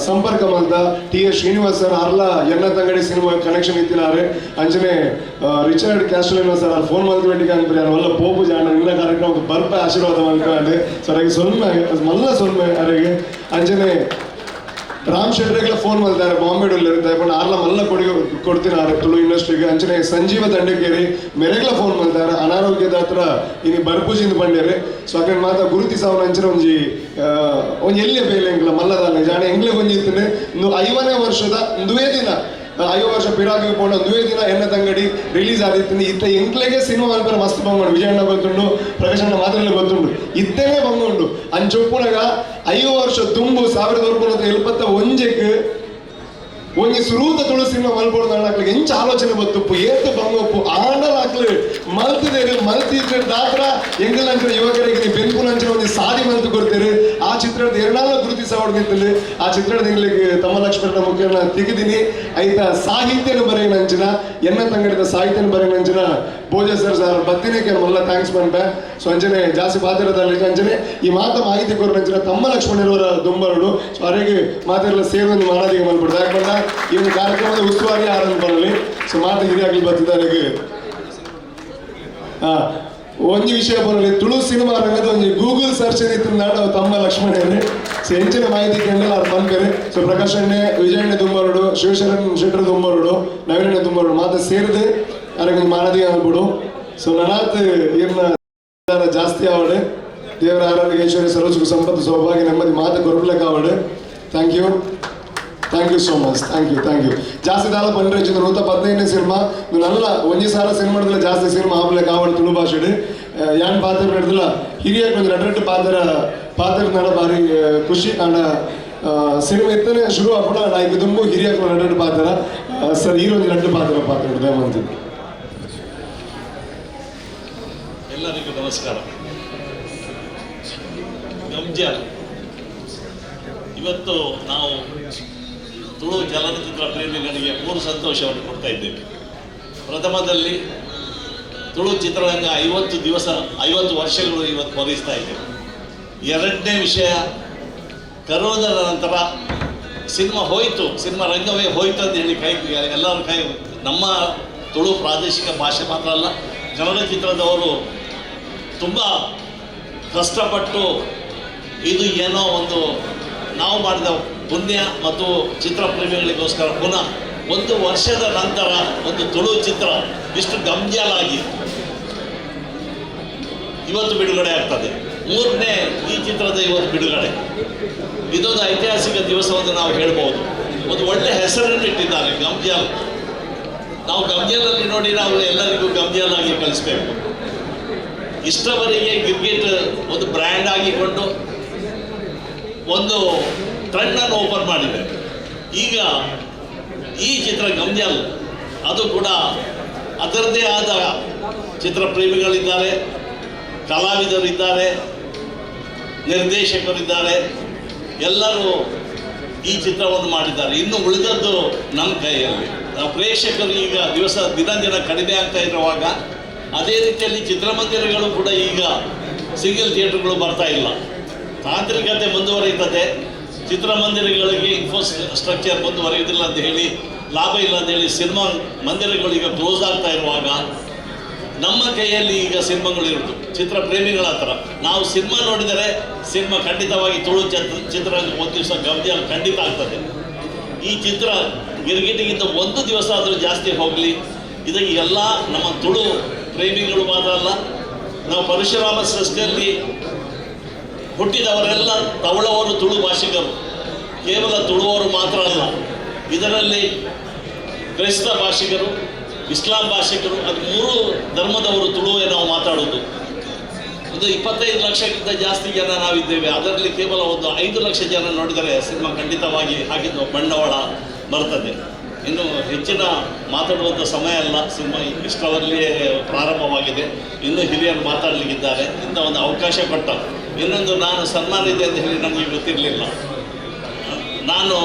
ಸಂಪರ್ಕ ಮಲ್ದ ಟಿ.ಎಸ್. ಶ್ರೀನಿವಾಸ್ ಸರ್ ಅರ್ಲ ಎನ್ನ ತಂಗಡಿ ಸಿನಿಮಾ ಕನೆಕ್ಷನ್ ಇತ್ತಿನಾರೆ ಅಂಚನೆ ರಿಚರ್ಡ್ ಕ್ಯಾಸ್ಟಲಿನೋ ಸರ್ ಅಲ್ಲಿ ಫೋನ್ ಮಲ್ತು ಬೇಟಿಗೆ ಅನ್ಪರಿ ಅಲ್ಲ ಪೋಪು ಜಾಣ ಎಲ್ಲ ಕಾರ್ಯಕ್ರಮಕ್ಕೆ ಬರ್ಪ ಆಶೀರ್ವಾದ ಮಾಡ್ಕೊಂಡೆ ಸರ್ ಹಾಗೆ ಸೊಲ್ಮೆ ಮಲ್ಲ ಸೊಲ್ಮೆ ಅರೆಗೆ ಅಂಚನೆ ರಾಮ್ ಶೆಟ್ಟರ್ಗೆಲ್ಲ ಫೋನ್ ಮಾಡ್ತಾರೆ ಬಾಂಬೆಡಲ್ಲಿ ಇರುತ್ತೆ ಬಟ್ ಆರ್ಲ ಮಲ್ಲ ಕೊಡ್ತಿನಾರೆ ತುಳು ಇಂಡಸ್ಟ್ರಿಗೆ ಅಂಚನೆ ಸಂಜೀವ ದಂಡಕೇರಿ ಮೆರೆಗ್ಲ ಫೋನ್ ಮಾಡ್ತಾರೆ ಅನಾರೋಗ್ಯದ ಹತ್ರ ಇನ್ನು ಬರ್ಪೂಜಿಂದ ಬಂಡೇರಿ ಸೊ ಅక్కడ ಮಾತ್ರ ಗುರುತಿ ಸಾವನ ಅಂಚನೆ ಒಂಜಿ ಎಲ್ಲಿ ಬೇಲೆ ಎಂಗ್ಲ ಮಲ್ಲದಾನೆ ಜಾಣ ಎಂಗ್ಲೆ ಒಂಜಿತ್ತನೆ 5ನೇ ವರ್ಷದ ಒಂದುವೇ ದಿನ 5 ವರ್ಷ ಪಿರಾಗಿ ಪೋಂಡ ಒಂದುವೇ ದಿನ ಎನ್ನ ತಂಗಡಿ ರಿಲೀಸ್ ಆದಿತ್ತು ಇತ್ತ ಎಂಕ್ಲೆಗೆ ಸಿನಿಮಾ ಅನ್ಪರ ಮಸ್ತ್ ಬಂಗೊಂಡು ವಿಜಯಣ್ಣ ಗೊತ್ತುಂಡು ಪ್ರಕಾಶ್ ಅಣ್ಣ ಮಾತ್ರಲ್ಲೇ ಗೊತ್ತುಂಡು ಇತ್ತೇನೆ ಬಂಗೊಂಡು ಅಂಚೊಪ್ಪುನಾಗ 5 ವರ್ಷ ತುಂಬು 1971 ಒಂಜಿ ಸುರೂತ ತುಳು ಸಿನಿಮಾ ಮಲ್ಪೋಡು ಆಕ್ಲಿಗೆ ಎಂಚ ಆಲೋಚನೆ ಬತ್ತುಪ್ಪು ಏತು ಬಂಗೊಪ್ಪು ಆಂಡಲ್ ಆಕ್ಲು ಮಲ್ತಿದೇರು ಮಲ್ತಿದ್ರೆ ದಾತ್ರ ಎಂಗಲಂಚನ ಯುವಕರಿಗೆ ಬೆನ್ಪುನಂಚನ ಒಂದು ಸಾದಿ ಮಲ್ತು ಕೊಡ್ತೇರು ಆ ಚಿತ್ರದ ಎರಡಾಲ ಗುರುತಿ ಸವಡ್ದಿತ್ತಲ್ಲಿ ಆ ಚಿತ್ರದ ಎಂಗ್ಲಿಗೆ ತಮ್ಮ ಲಕ್ಷ್ಮಣ ಮುಖ್ಯನ ತೆಗೆದಿನಿ ಐತ ಸಾಹಿತ್ಯನ ಬರೆಯನಂಚಿನ ಎನ್ನ ತಂಗಡಿದ ಸಾಹಿತ್ಯನ ಬರೆಯನಂಚಿನ ಭೋಜ ಸರ್ ಬತ್ತಿನೇಕೆ ಮಲ್ಲ ಥ್ಯಾಂಕ್ಸ್ ಮಾಡ್ಬೆ ಸೊ ಅಂಚನೆ ಜಾಸ್ತಿ ಪಾತ್ರದಲ್ಲಿ ಅಂಚನೆ ಈ ಮಾತ ಮಾಹಿತಿ ಕೊರಂಚಿನ ತಮ್ಮ ಲಕ್ಷ್ಮಣರವರ ದುಂಬರಡು ಸೊ ಅವರಿಗೆ ಮಾತೆಲ್ಲ ಸೇರಿದ ಮಾನದಿಗೆ ಮಲ್ಬಿಡ್ದು ಯಾಕೆ ಬಂದ ಈ ಒಂದು ಕಾರ್ಯಕ್ರಮದ ಉಸ್ತುವಾರಿ ಆರಂಭ ಬರಲಿ ಸೊ ಮಾತು ಹಿರಿಯಾಗಲಿ ಬರ್ತಿದ್ದಾರೆ ಒಂಜಿ ವಿಷಯ ಬರಲಿ ತುಳು ಸಿನಿಮಾ ರಂಗದ ಒಂದು ಗೂಗಲ್ ಸರ್ಚ್ ಇತ್ತು ನಾಡು ತಮ್ಮ ಲಕ್ಷ್ಮಣರೇ ಸೊ ಹೆಂಚಿನ ಮಾಹಿತಿ ಕೇಳಲ್ಲ ಅವ್ರು ಬಂದ್ಬೇರೆ ಸೊ ಪ್ರಕಾಶ್ ಅಣ್ಣೆ ವಿಜಯಣ್ಣ ದುಂಬರಡು ಶಿವಶರಣ್ ಶೆಟ್ಟರ್ ದುಂಬರಡು ನವೀನ ದುಂಬರಡು ಮಾತ ಸೇರಿದೆ ಅದಕ್ಕೆ ಮಾನದಿಗೆ ಆಗ್ಬಿಡು ಸೊ ನನಾತ್ ಏನ ಜಾಸ್ತಿ ಆವಡೆ ದೇವರ ಆರೋಗ್ಯ ಐಶ್ವರ್ಯ ಸರ್ವಸುಖ ಸಂಪತ್ತು ಸೌಭಾಗ್ಯ ನೆಮ್ಮದಿ ಮಾತು ಕೊರಡ್ಲಿಕ್ಕೆ ಆವಡೆ thank you so much thank you ಜಾಸ್ತಿ ದಾಲ ಪಂಡ್ರೆ 115ನೇ ಸಿನಿಮಾ ನಲ್ಲ ಒಂಜಿ ಸಾರ ಸಿನಿಮಾದಲ್ಲಿ ಜಾಸ್ತಿ ಸಿನಿಮಾ ಆಗ್ಲಿಕ್ಕೆ ಆವಡೆ ತುಳು ಭಾಷೆಡು ಯಾನ್ ಪಾತ್ರ ನಡೆದಿಲ್ಲ ಹಿರಿಯಾಗಿ ಒಂದು ಎರಡು ಪಾತ್ರ ನಡ ಭಾರಿ ಖುಷಿ ಅಂಡ ಸಿನಿಮಾ ಇತ್ತನೇ ಶುರು ಆಗ್ಬಿಡ ಆಯ್ತು ತುಂಬ ಹಿರಿಯಾಗಿ ಎರಡು ಪಾತ್ರ ಸರ್ ಈ ಒಂದು 2 ಪಾತ್ರ ದಯಮಾಡ್ತೀನಿ. ಎಲ್ಲರಿಗೂ ನಮಸ್ಕಾರ. ಗಮ್ಜಾಲ್ ಇವತ್ತು ನಾವು ತುಳು ಚಲನಚಿತ್ರ ಪ್ರೇಮಿಗಳಿಗೆ 3 ಸಂತೋಷವನ್ನು ಕೊಡ್ತಾ ಇದ್ದೇವೆ. ಪ್ರಥಮದಲ್ಲಿ ತುಳು ಚಿತ್ರರಂಗ 50 ವರ್ಷಗಳು ಇವತ್ತು ಭವಿಸ್ತಾ ಇದ್ದೇವೆ. ಎರಡನೇ ವಿಷಯ, ಕರೋನದ ನಂತರ ಸಿನಿಮಾ ರಂಗವೇ ಹೋಯ್ತು ಅಂತ ಹೇಳಿ ಎಲ್ಲರ ನಮ್ಮ ತುಳು ಪ್ರಾದೇಶಿಕ ಭಾಷೆ ಮಾತ್ರ ಅಲ್ಲ, ಚಲನಚಿತ್ರದವರು ತುಂಬ ಕಷ್ಟಪಟ್ಟು ಇದು ಏನೋ ಒಂದು ನಾವು ಮಾಡಿದ ಪುಣ್ಯ ಮತ್ತು ಚಿತ್ರಪ್ರೇಮಿಗಳಿಗೋಸ್ಕರ ಪುನಃ 1 ವರ್ಷದ ನಂತರ ಒಂದು ತುಳು ಚಿತ್ರ ಇಷ್ಟು ಗಂಭೀರವಾಗಿ ಇವತ್ತು ಬಿಡುಗಡೆ ಆಗ್ತದೆ. 3ನೇ ಈ ಚಿತ್ರದ ಇವತ್ತು ಬಿಡುಗಡೆ. ಇದೊಂದು ಐತಿಹಾಸಿಕ ದಿವಸವನ್ನು ನಾವು ಹೇಳ್ಬೋದು. ಒಂದು ಒಳ್ಳೆ ಹೆಸರನ್ನು ಇಟ್ಟಿದ್ದಾರೆ ಗಂಜಾಲ್. ನಾವು ಗಂಜಾಲಲ್ಲಿ ನೋಡಿ ನಾವು ಎಲ್ಲರಿಗೂ ಗಂಜಾಲ್ ಆಗಿ ಕಳಿಸ್ಬೇಕು. ಇಷ್ಟವರೆಗೆ ಗಿರ್ಗಿಟ್ ಒಂದು ಬ್ರ್ಯಾಂಡ್ ಆಗಿಕೊಂಡು ಒಂದು ಟ್ರೆಂಡನ್ನು ಓಪನ್ ಮಾಡಿದೆ. ಈಗ ಈ ಚಿತ್ರ ಗಂಜಾಲ್ ಅದು ಕೂಡ ಅದರದ್ದೇ ಆದ ಚಿತ್ರಪ್ರೇಮಿಗಳಿದ್ದಾರೆ, ಕಲಾವಿದರಿದ್ದಾರೆ, ನಿರ್ದೇಶಕರಿದ್ದಾರೆ, ಎಲ್ಲರೂ ಈ ಚಿತ್ರವನ್ನು ಮಾಡಿದ್ದಾರೆ. ಇನ್ನು ಉಳಿದದ್ದು ನಮ್ಮ ಕೈಯಲ್ಲಿ. ನಾವು ಪ್ರೇಕ್ಷಕರು ಈಗ ದಿನ ಕಡಿಮೆ ಆಗ್ತಾ ಇರುವಾಗ ಅದೇ ರೀತಿಯಲ್ಲಿ ಚಿತ್ರಮಂದಿರಗಳು ಕೂಡ ಈಗ ಸಿಂಗಲ್ ಥಿಯೇಟರ್ಗಳು ಬರ್ತಾ ಇಲ್ಲ. ತಾಂತ್ರಿಕತೆ ಮುಂದುವರಿಯುತ್ತದೆ, ಚಿತ್ರಮಂದಿರಗಳಿಗೆ ಇನ್ಫ್ರಾಸ್ಟ್ರಕ್ಚರ್ ಮುಂದುವರಿಯುವುದಿಲ್ಲ ಅಂತ ಹೇಳಿ, ಲಾಭ ಇಲ್ಲ ಅಂತ ಹೇಳಿ ಸಿನಿಮಾ ಮಂದಿರಗಳು ಈಗ ಕ್ಲೋಸ್ ಆಗ್ತಾ ಇರುವಾಗ ನಮ್ಮ ಕೈಯಲ್ಲಿ ಈಗ ಸಿನಿಮಾಗಳು ಇರೋದು ಚಿತ್ರಪ್ರೇಮಿಗಳ ಹತ್ರ. ನಾವು ಸಿನಿಮಾ ನೋಡಿದರೆ ಸಿನಿಮಾ ಖಂಡಿತವಾಗಿ ತುಳು ಚಿತ್ರ ಒಂದು ದಿವಸ ಗಂಜಾಲ್ ಖಂಡಿತ ಆಗ್ತದೆ. ಈ ಚಿತ್ರ ಗಿರ್ಗಿಟಿಗಿಂತ 1 ದಿವಸ ಆದರೂ ಜಾಸ್ತಿ ಹೋಗಲಿ. ಇದಕ್ಕೆ ಎಲ್ಲ ನಮ್ಮ ತುಳು ಪ್ರೇಮಿಗಳು ಮಾತ್ರ ಅಲ್ಲ, ನಾವು ಪರಶುರಾಮ ಸೃಷ್ಟಿಯಲ್ಲಿ ಹುಟ್ಟಿದವರೆಲ್ಲ ತವಳವರು ತುಳು ಭಾಷಿಕರು, ಕೇವಲ ತುಳುವರು ಮಾತ್ರ ಅಲ್ಲ. ಇದರಲ್ಲಿ ಕ್ರೈಸ್ತ ಭಾಷಿಕರು, ಇಸ್ಲಾಂ ಭಾಷಿಕರು, ಅದು 3 ಧರ್ಮದವರು ತುಳುವೇ ನಾವು ಮಾತಾಡೋದು. ಒಂದು 25 ಲಕ್ಷಕ್ಕಿಂತ ಜಾಸ್ತಿ ಜನ ನಾವಿದ್ದೇವೆ. ಅದರಲ್ಲಿ ಕೇವಲ ಒಂದು 5 ಲಕ್ಷ ಜನ ನೋಡಿದರೆ ಸಿನಿಮಾ ಖಂಡಿತವಾಗಿ ಹಾಕಿದ್ದು ಬಂಡವಾಳ ಬರ್ತದೆ. ಇನ್ನು ಹೆಚ್ಚಿನ ಮಾತಾಡುವಂಥ ಸಮಯ ಅಲ್ಲ, ಸಿನಿಮಾ ಇಷ್ಟರಲ್ಲಿಯೇ ಪ್ರಾರಂಭವಾಗಿದೆ. ಇನ್ನೂ ಹಿರಿಯರು ಮಾತಾಡಲಿಕ್ಕಿದ್ದಾರೆ. ಇಂಥ ಒಂದು ಅವಕಾಶ ಕೊಟ್ಟ ಇನ್ನೊಂದು ನಾನು ಸನ್ಮಾನ ಇದೆ ಅಂತ ಹೇಳಿ ನಮಗೆ ಗೊತ್ತಿರಲಿಲ್ಲ. ನಾನು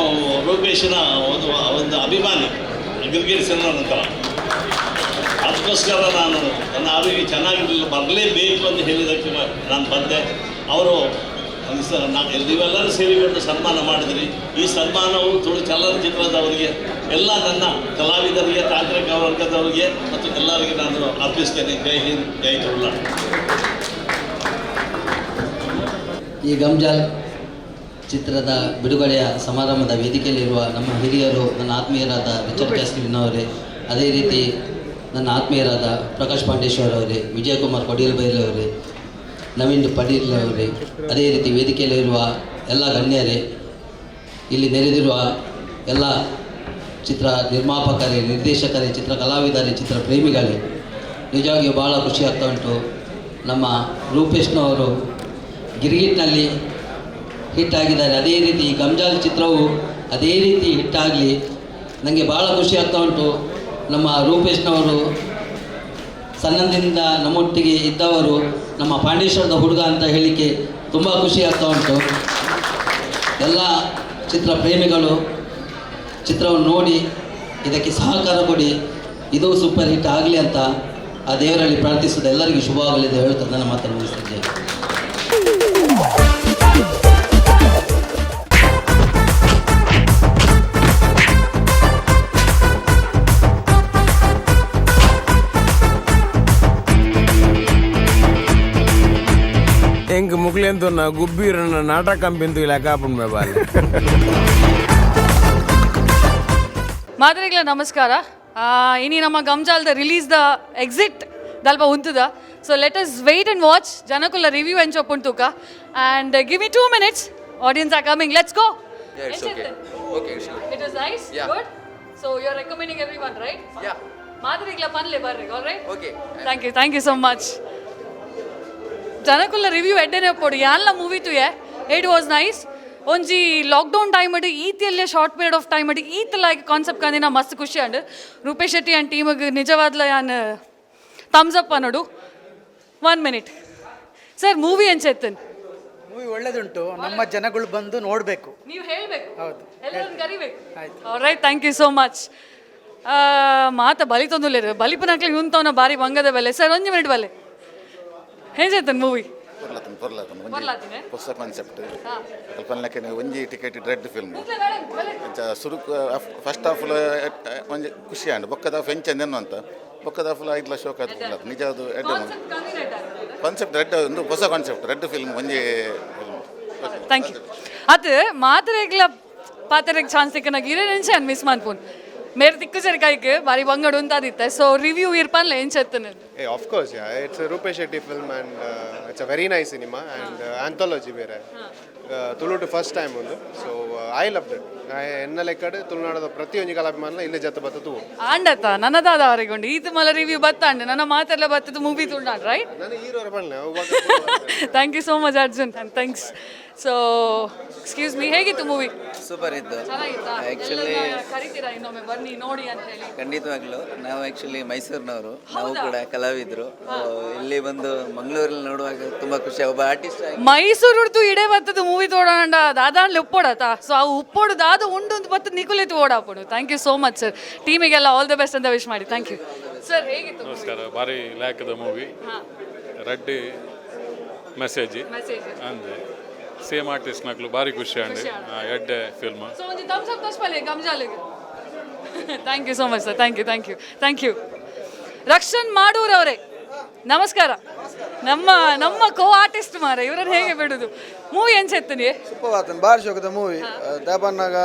ರೂಪೇಶನ ಒಂದು ಅಭಿಮಾನಿ ಗಿರ್ಗಿಟ್ ಸಿನಿಮಾ ನಂತರ. ಅದಕ್ಕೋಸ್ಕರ ನಾನು ನನ್ನ ಆರೋಗ್ಯ ಚೆನ್ನಾಗಿರಲಿಲ್ಲ, ಬರಲೇಬೇಕು ಅಂತ ಹೇಳಿದ್ದಕ್ಕೆ ನಾನು ಬಂದೆ. ಅವರು ನೀವೆಲ್ಲರೂ ಸೇರಿಕೊಂಡು ಸನ್ಮಾನ ಮಾಡಿದ್ರಿ. ಈ ಸನ್ಮಾನವು ತುಳು ಚಲನಚಿತ್ರದವರಿಗೆ, ಎಲ್ಲ ನನ್ನ ಕಲಾವಿದರಿಗೆ, ತಾಂತ್ರಿಕ ವರ್ಗದವರಿಗೆ ಮತ್ತು ಎಲ್ಲರಿಗೆ ನಾನು ಅರ್ಪಿಸ್ತೇನೆ. ಜೈ ಹಿಂದ್, ಜೈ ತುಳುನಾಡು. ಈ ಗಂಜಾಲ್ ಚಿತ್ರದ ಬಿಡುಗಡೆಯ ಸಮಾರಂಭದ ವೇದಿಕೆಯಲ್ಲಿರುವ ನಮ್ಮ ಹಿರಿಯರು, ನನ್ನ ಆತ್ಮೀಯರಾದ ರಿಚರ್ಡ್ ಕ್ಯಾಸ್ಲಿನ್ ಅವರೇ, ಅದೇ ರೀತಿ ನನ್ನ ಆತ್ಮೀಯರಾದ ಪ್ರಕಾಶ್ ಪಾಂಡೇಶ್ವರ್ ಅವರೇ, ವಿಜಯಕುಮಾರ್ ಕೊಡಿಯಲ್ ಬೈಲ್ ಅವರೇ, ನವೀನ್ ಪಡೀಲ್ ಅವರೇ, ಅದೇ ರೀತಿ ವೇದಿಕೆಯಲ್ಲಿರುವ ಎಲ್ಲ ಗಣ್ಯರೇ, ಇಲ್ಲಿ ನೆರೆದಿರುವ ಎಲ್ಲ ಚಿತ್ರ ನಿರ್ಮಾಪಕರೇ, ನಿರ್ದೇಶಕರೇ, ಚಿತ್ರ ಕಲಾವಿದರೇ, ಚಿತ್ರ ಪ್ರೇಮಿಗಳೇ, ನಿಜವಾಗಿಯೂ ಭಾಳ ಖುಷಿ ಆಗ್ತಾ ಉಂಟು. ನಮ್ಮ ರೂಪೇಶ್ನವರು ಗಿರ್ಗಿಟ್ನಲ್ಲಿ ಹಿಟ್ ಆಗಿದ್ದಾರೆ. ಅದೇ ರೀತಿ ಗಂಜಾಲ್ ಚಿತ್ರವು ಅದೇ ರೀತಿ ಹಿಟ್ಟಾಗಲಿ. ನನಗೆ ಭಾಳ ಖುಷಿ ಆಗ್ತಾ ಉಂಟು. ನಮ್ಮ ರೂಪೇಶ್ನವರು ಸಣ್ಣದಿಂದ ನಮ್ಮೊಟ್ಟಿಗೆ ಇದ್ದವರು, ನಮ್ಮ ಪಾಂಡೇಶ್ವರದ ಹುಡುಗ ಅಂತ ಹೇಳಿಕೆ ತುಂಬ ಖುಷಿ ಆಗ್ತಾ ಉಂಟು. ಎಲ್ಲ ಚಿತ್ರ ಪ್ರೇಮಿಗಳು ಚಿತ್ರವನ್ನು ನೋಡಿ ಇದಕ್ಕೆ ಸಹಕಾರ ಕೊಡಿ, ಇದು ಸೂಪರ್ ಹಿಟ್ ಆಗಲಿ ಅಂತ ಆ ದೇವರಲ್ಲಿ ಪ್ರಾರ್ಥಿಸೋದು. ಎಲ್ಲರಿಗೂ ಶುಭವಾಗಲಿ ಅಂತ ಹೇಳ್ತಾ ನನ್ನ ಮಾತನ್ನು ಮುಗಿಸಿದ್ದೇನೆ. ಎಂಕ್ ಮುಗ್ಲೆಂತುನ್ನ ಗುಬ್ಬಿರನ್ನ ನಾಟಕ ಕಂಪಿಂತು ಇಲ್ಲ ಕಾಪುಂಡ್ ಮೇಬಾಲಿ. ಮಾದರಿಗಳ ನಮಸ್ಕಾರ. ಇನಿ ನಮ್ಮ ಗಂಜಾಲ್ದ ರಿಲೀಸ್ದ ಎಕ್ಸಿಟ್ ದಲ್ಪ ಉಂತದ. So let us wait and watch. ಜನಕುಲ್ಲ ರಿವ್ಯೂ ಎಂಚ ಉಂಟುಕ. And give me 2 minutes. Audience are coming. Let's go. Yeah, it's okay. Okay, it's good. It was nice? Yeah. Good? So you're recommending everyone, right? Yeah. ಮಾದರಿಗಳ ಪನ್ಲೆ ಬರ್ರಿ, all right? Okay. Thank you so much. ಜನಕುಲ್ಲ ರಿವ್ಯೂ ಎಡ್ಡೆನೆ ಪೋಡು ಯಾನ್ಲ movie ತುಯೆ. It was nice. ಒಂಜಿ lockdown time ಅಡಿ ಈತಿಯಲ್ಲೇ ಶಾರ್ಟ್ ಪೀರಿಯಡ್ ಆಫ್ ಟೈಮ್ ಅಡಿ ಈತಲ ಕಾನ್ಸೆಪ್ಟ್ ಕಂದಿನ ಮಸ್ತ್ ಖುಷಿ ಅಂಡ್ ರೂಪೇಶ್ ಶೆಟ್ಟಿ ಆ್ಯಂಡ್ ಟೀಮಿಗೆ ನಿಜವಾದ್ಲ ಯಾನ್ ಥಮ್ಸ್ ಅಪ್ ಅನ್ನೋಡು. 1 minute. ಸರ್ ಮೂವಿ ಅನ್ಸೆತ್ತನ್? ಮೂವಿ ಒಳ್ಳೆದುಂಟು. ನಮ್ಮ ಜನಗಳು ಬಂದು ನೋಡಬೇಕು. ನೀವು ಹೇಳಬೇಕು, ಹೌದು, ಎಲ್ಲರನ್ನು ಕರಿಬೇಕು. ಆಯ್ತು. Alright, thank you so much. ಮಾತ ಬಲಿತೊಂದುಲ್ಲೇರು ಬಲಿಪನಕ್ಲಿ ಉಂತವನ ಬಾರಿ ಬಂಗದ ಬೆಲೆ. ಸರ್ 1 minute ಬಲೆ ಹೇಂಜೈತನ್ ಮೂವಿ? ಪೊರ್ಲಾತನ ಒಂಜಿ ಬರ್ಲಾತಿನೆ ಹೊಸ ಕಾನ್ಸೆಪ್ಟ್ ಹಾ ಅಲ್ಪನ್ಲಕ್ಕೆ ಒಂಜಿ ಟಿಕೆಟ್ ರೆಡ್ ಫಿಲ್ಮ್ ಕೂತ್ಲೆ ಬೇಡ ಬಲೆ ಸುರುಕು ಫಸ್ಟ್ ಹಾಫ್ ಒಂಜಿ ಖುಷಿ ಆಂಡ್ ಬೊಕ್ಕದ ಹಾಫ್ ಎಂಚಂದೇನು ಅಂತ ಬೊಕ್ಕದ ಹಾಫ್ ಐದು ಲಕ್ಷ ಹೋಗ್ತದೆ ನಿಜ ಅದು ಎಡ್ಡೆ ಕಾನ್ಸೆಪ್ಟ್ ಕಂದಿನೆಟ್ ಕಾನ್ಸೆಪ್ಟ್ ರೆಡ್ ಒಂದು ಹೊಸ ಕಾನ್ಸೆಪ್ಟ್ ರೆಡ್ ಫಿಲ್ಮ್ ಒಂಜಿ ಥ್ಯಾಂಕ್ ಯು ಅದು ಮಾತ್ರೆಗ್ಲ ಪಾತ್ರೆಗೆ ಚಾನ್ಸ್ ಸಿಕ್ಕನಾಗ ಇರೇ ನೆನ್ಸೆ ಅನ್ ಮಿಸ್ ಮಾಡ್ಪುನ್ ಮೇರೆ ತಿಕ್ಕು ಸರಿ ಕಾಯ್ಕೆ ಬಾರಿ ಬಂಗಡು ಅಂತ ಆದಿತ್ತೆ ಸೊ ರಿವ್ಯೂ ಇರ್ಪನ್ಲ ಏನ್ ಚೆತ್ತನ Hey, of course, yeah. It's a Rupesh Shetty film and it's a very nice cinema and anthology ಬೇರೆ ತುಳುಟು ಫಸ್ಟ್ ಟೈಮ್ ಒಂದು ಸೊ ಐ ಲವ್ಡ್ ಇಟ್ ಎನ್ನ ಲೆಕ್ಕಡೆ ತುಳುನಾಡದ ಪ್ರತಿಯೊಂದು ಕಲಾಭಿಮಾನ ಇಲ್ಲೇ ಜೊತೆ ಬತ್ತದು ಆಂಡತ್ತ ನನ್ನದಾದ ಅವರಿಗೊಂಡು ಈತ ಮಲ ರಿವ್ಯೂ ಬತ್ತಾಂಡೆ ನನ್ನ ಮಾತೆಲ್ಲ ಬತ್ತದು ಮೂವಿ ತುಳ್ನಾಡ್ ರೈಟ್ ನಾನು ಹೀರೋರ ಬಣ್ಣ thank you so much Arjun and thanks so excuse me ಹೇಗಿತ್ತು ಮೂವಿ ಸೂಪರ್ ಇತ್ತು ಚೆನ್ನಾಗಿತ್ತಾ Actually- ಎಲ್ಲರನ್ನ ಕರಿತೀರಾ ಇನ್ನೊಮ್ಮೆ ಬನ್ನಿ ನೋಡಿ ಅಂತ ಹೇಳಿ ಖಂಡಿತವಾಗ್ಲೂ ನಾವು ಆ್ಯಕ್ಚುಲಿ ಮೈಸೂರಿನವರು ನಾವು ಕೂಡ ಕಲಾವಿದರು ಇಲ್ಲಿ ಬಂದು ಮಂಗಳೂರಲ್ಲಿ ನೋಡುವಾಗ ತುಂಬ ಖುಷಿ ಒಬ್ಬ ಆರ್ಟಿಸ್ಟ್ ಆಗಿ ಮೈಸೂರು ಉಡ್ದು ಇಡೇ ಬತ್ತದು ಮೂವಿ ತೋಡಂಡ ದಾದಾಂಡ್ಲಿ ಉಪ್ಪೋಡತ ಸೊ ಆ ಉಪ್ಪೋಡು ದಾದ ಉಂಡು ಅಂತ ಬತ್ತದ ನಿಕುಲಿತು ಓಡಾಪುಡು thank you so much sir ಟೀಮಿಗೆಲ್ಲ ಆಲ್ ದ ಬೆಸ್ಟ್ ಅಂತ ವಿಶ್ ಮಾಡಿ ಥ್ಯಾಂಕ್ ಯು ಸರ್ ಹೇಗಿತ್ತು ನಮಸ್ಕಾರ ಭಾರಿ ಲ್ಯಾಕದ ಮೂವಿ ರೆಡ್ ಮೆಸೇಜ್ ಮೆಸೇಜ್ ಅಂದೆ ಸೇಮ್ ಆರ್ಟಿಸ್ಟ್ ನಕ್ಲು ಭಾರಿ ಖುಷಿ ಅಂಡೆ ಎಡ್ಡೆ ಫಿಲ್ಮ್ ಸೊ ಒಂದು ಥಮ್ಸ್ ಅಪ್ ತೋರಿಸ್ಬಲ್ಲೆ ಗಮ್ಜಾಲಿಗೆ thank you so much sir thank you thank you thank you Rakshan ಮಾಡೂರವರೇ ನಮಸ್ಕಾರ ನಮ್ಮ ನಮ್ಮ ಕೋ ಆರ್ಟಿಸ್ಟ್ ಮಾರ ಇವರನ್ನು ಹೇಗೆ ಬಿಡುದು ಮೂವಿ ಎನ್ಸೆತ್ತನಿ ಸೂಪರ್ ಆತನ ಭಾರಿ ಶೋಕದ ಮೂವಿ ದಾಬನ್ನಾಗ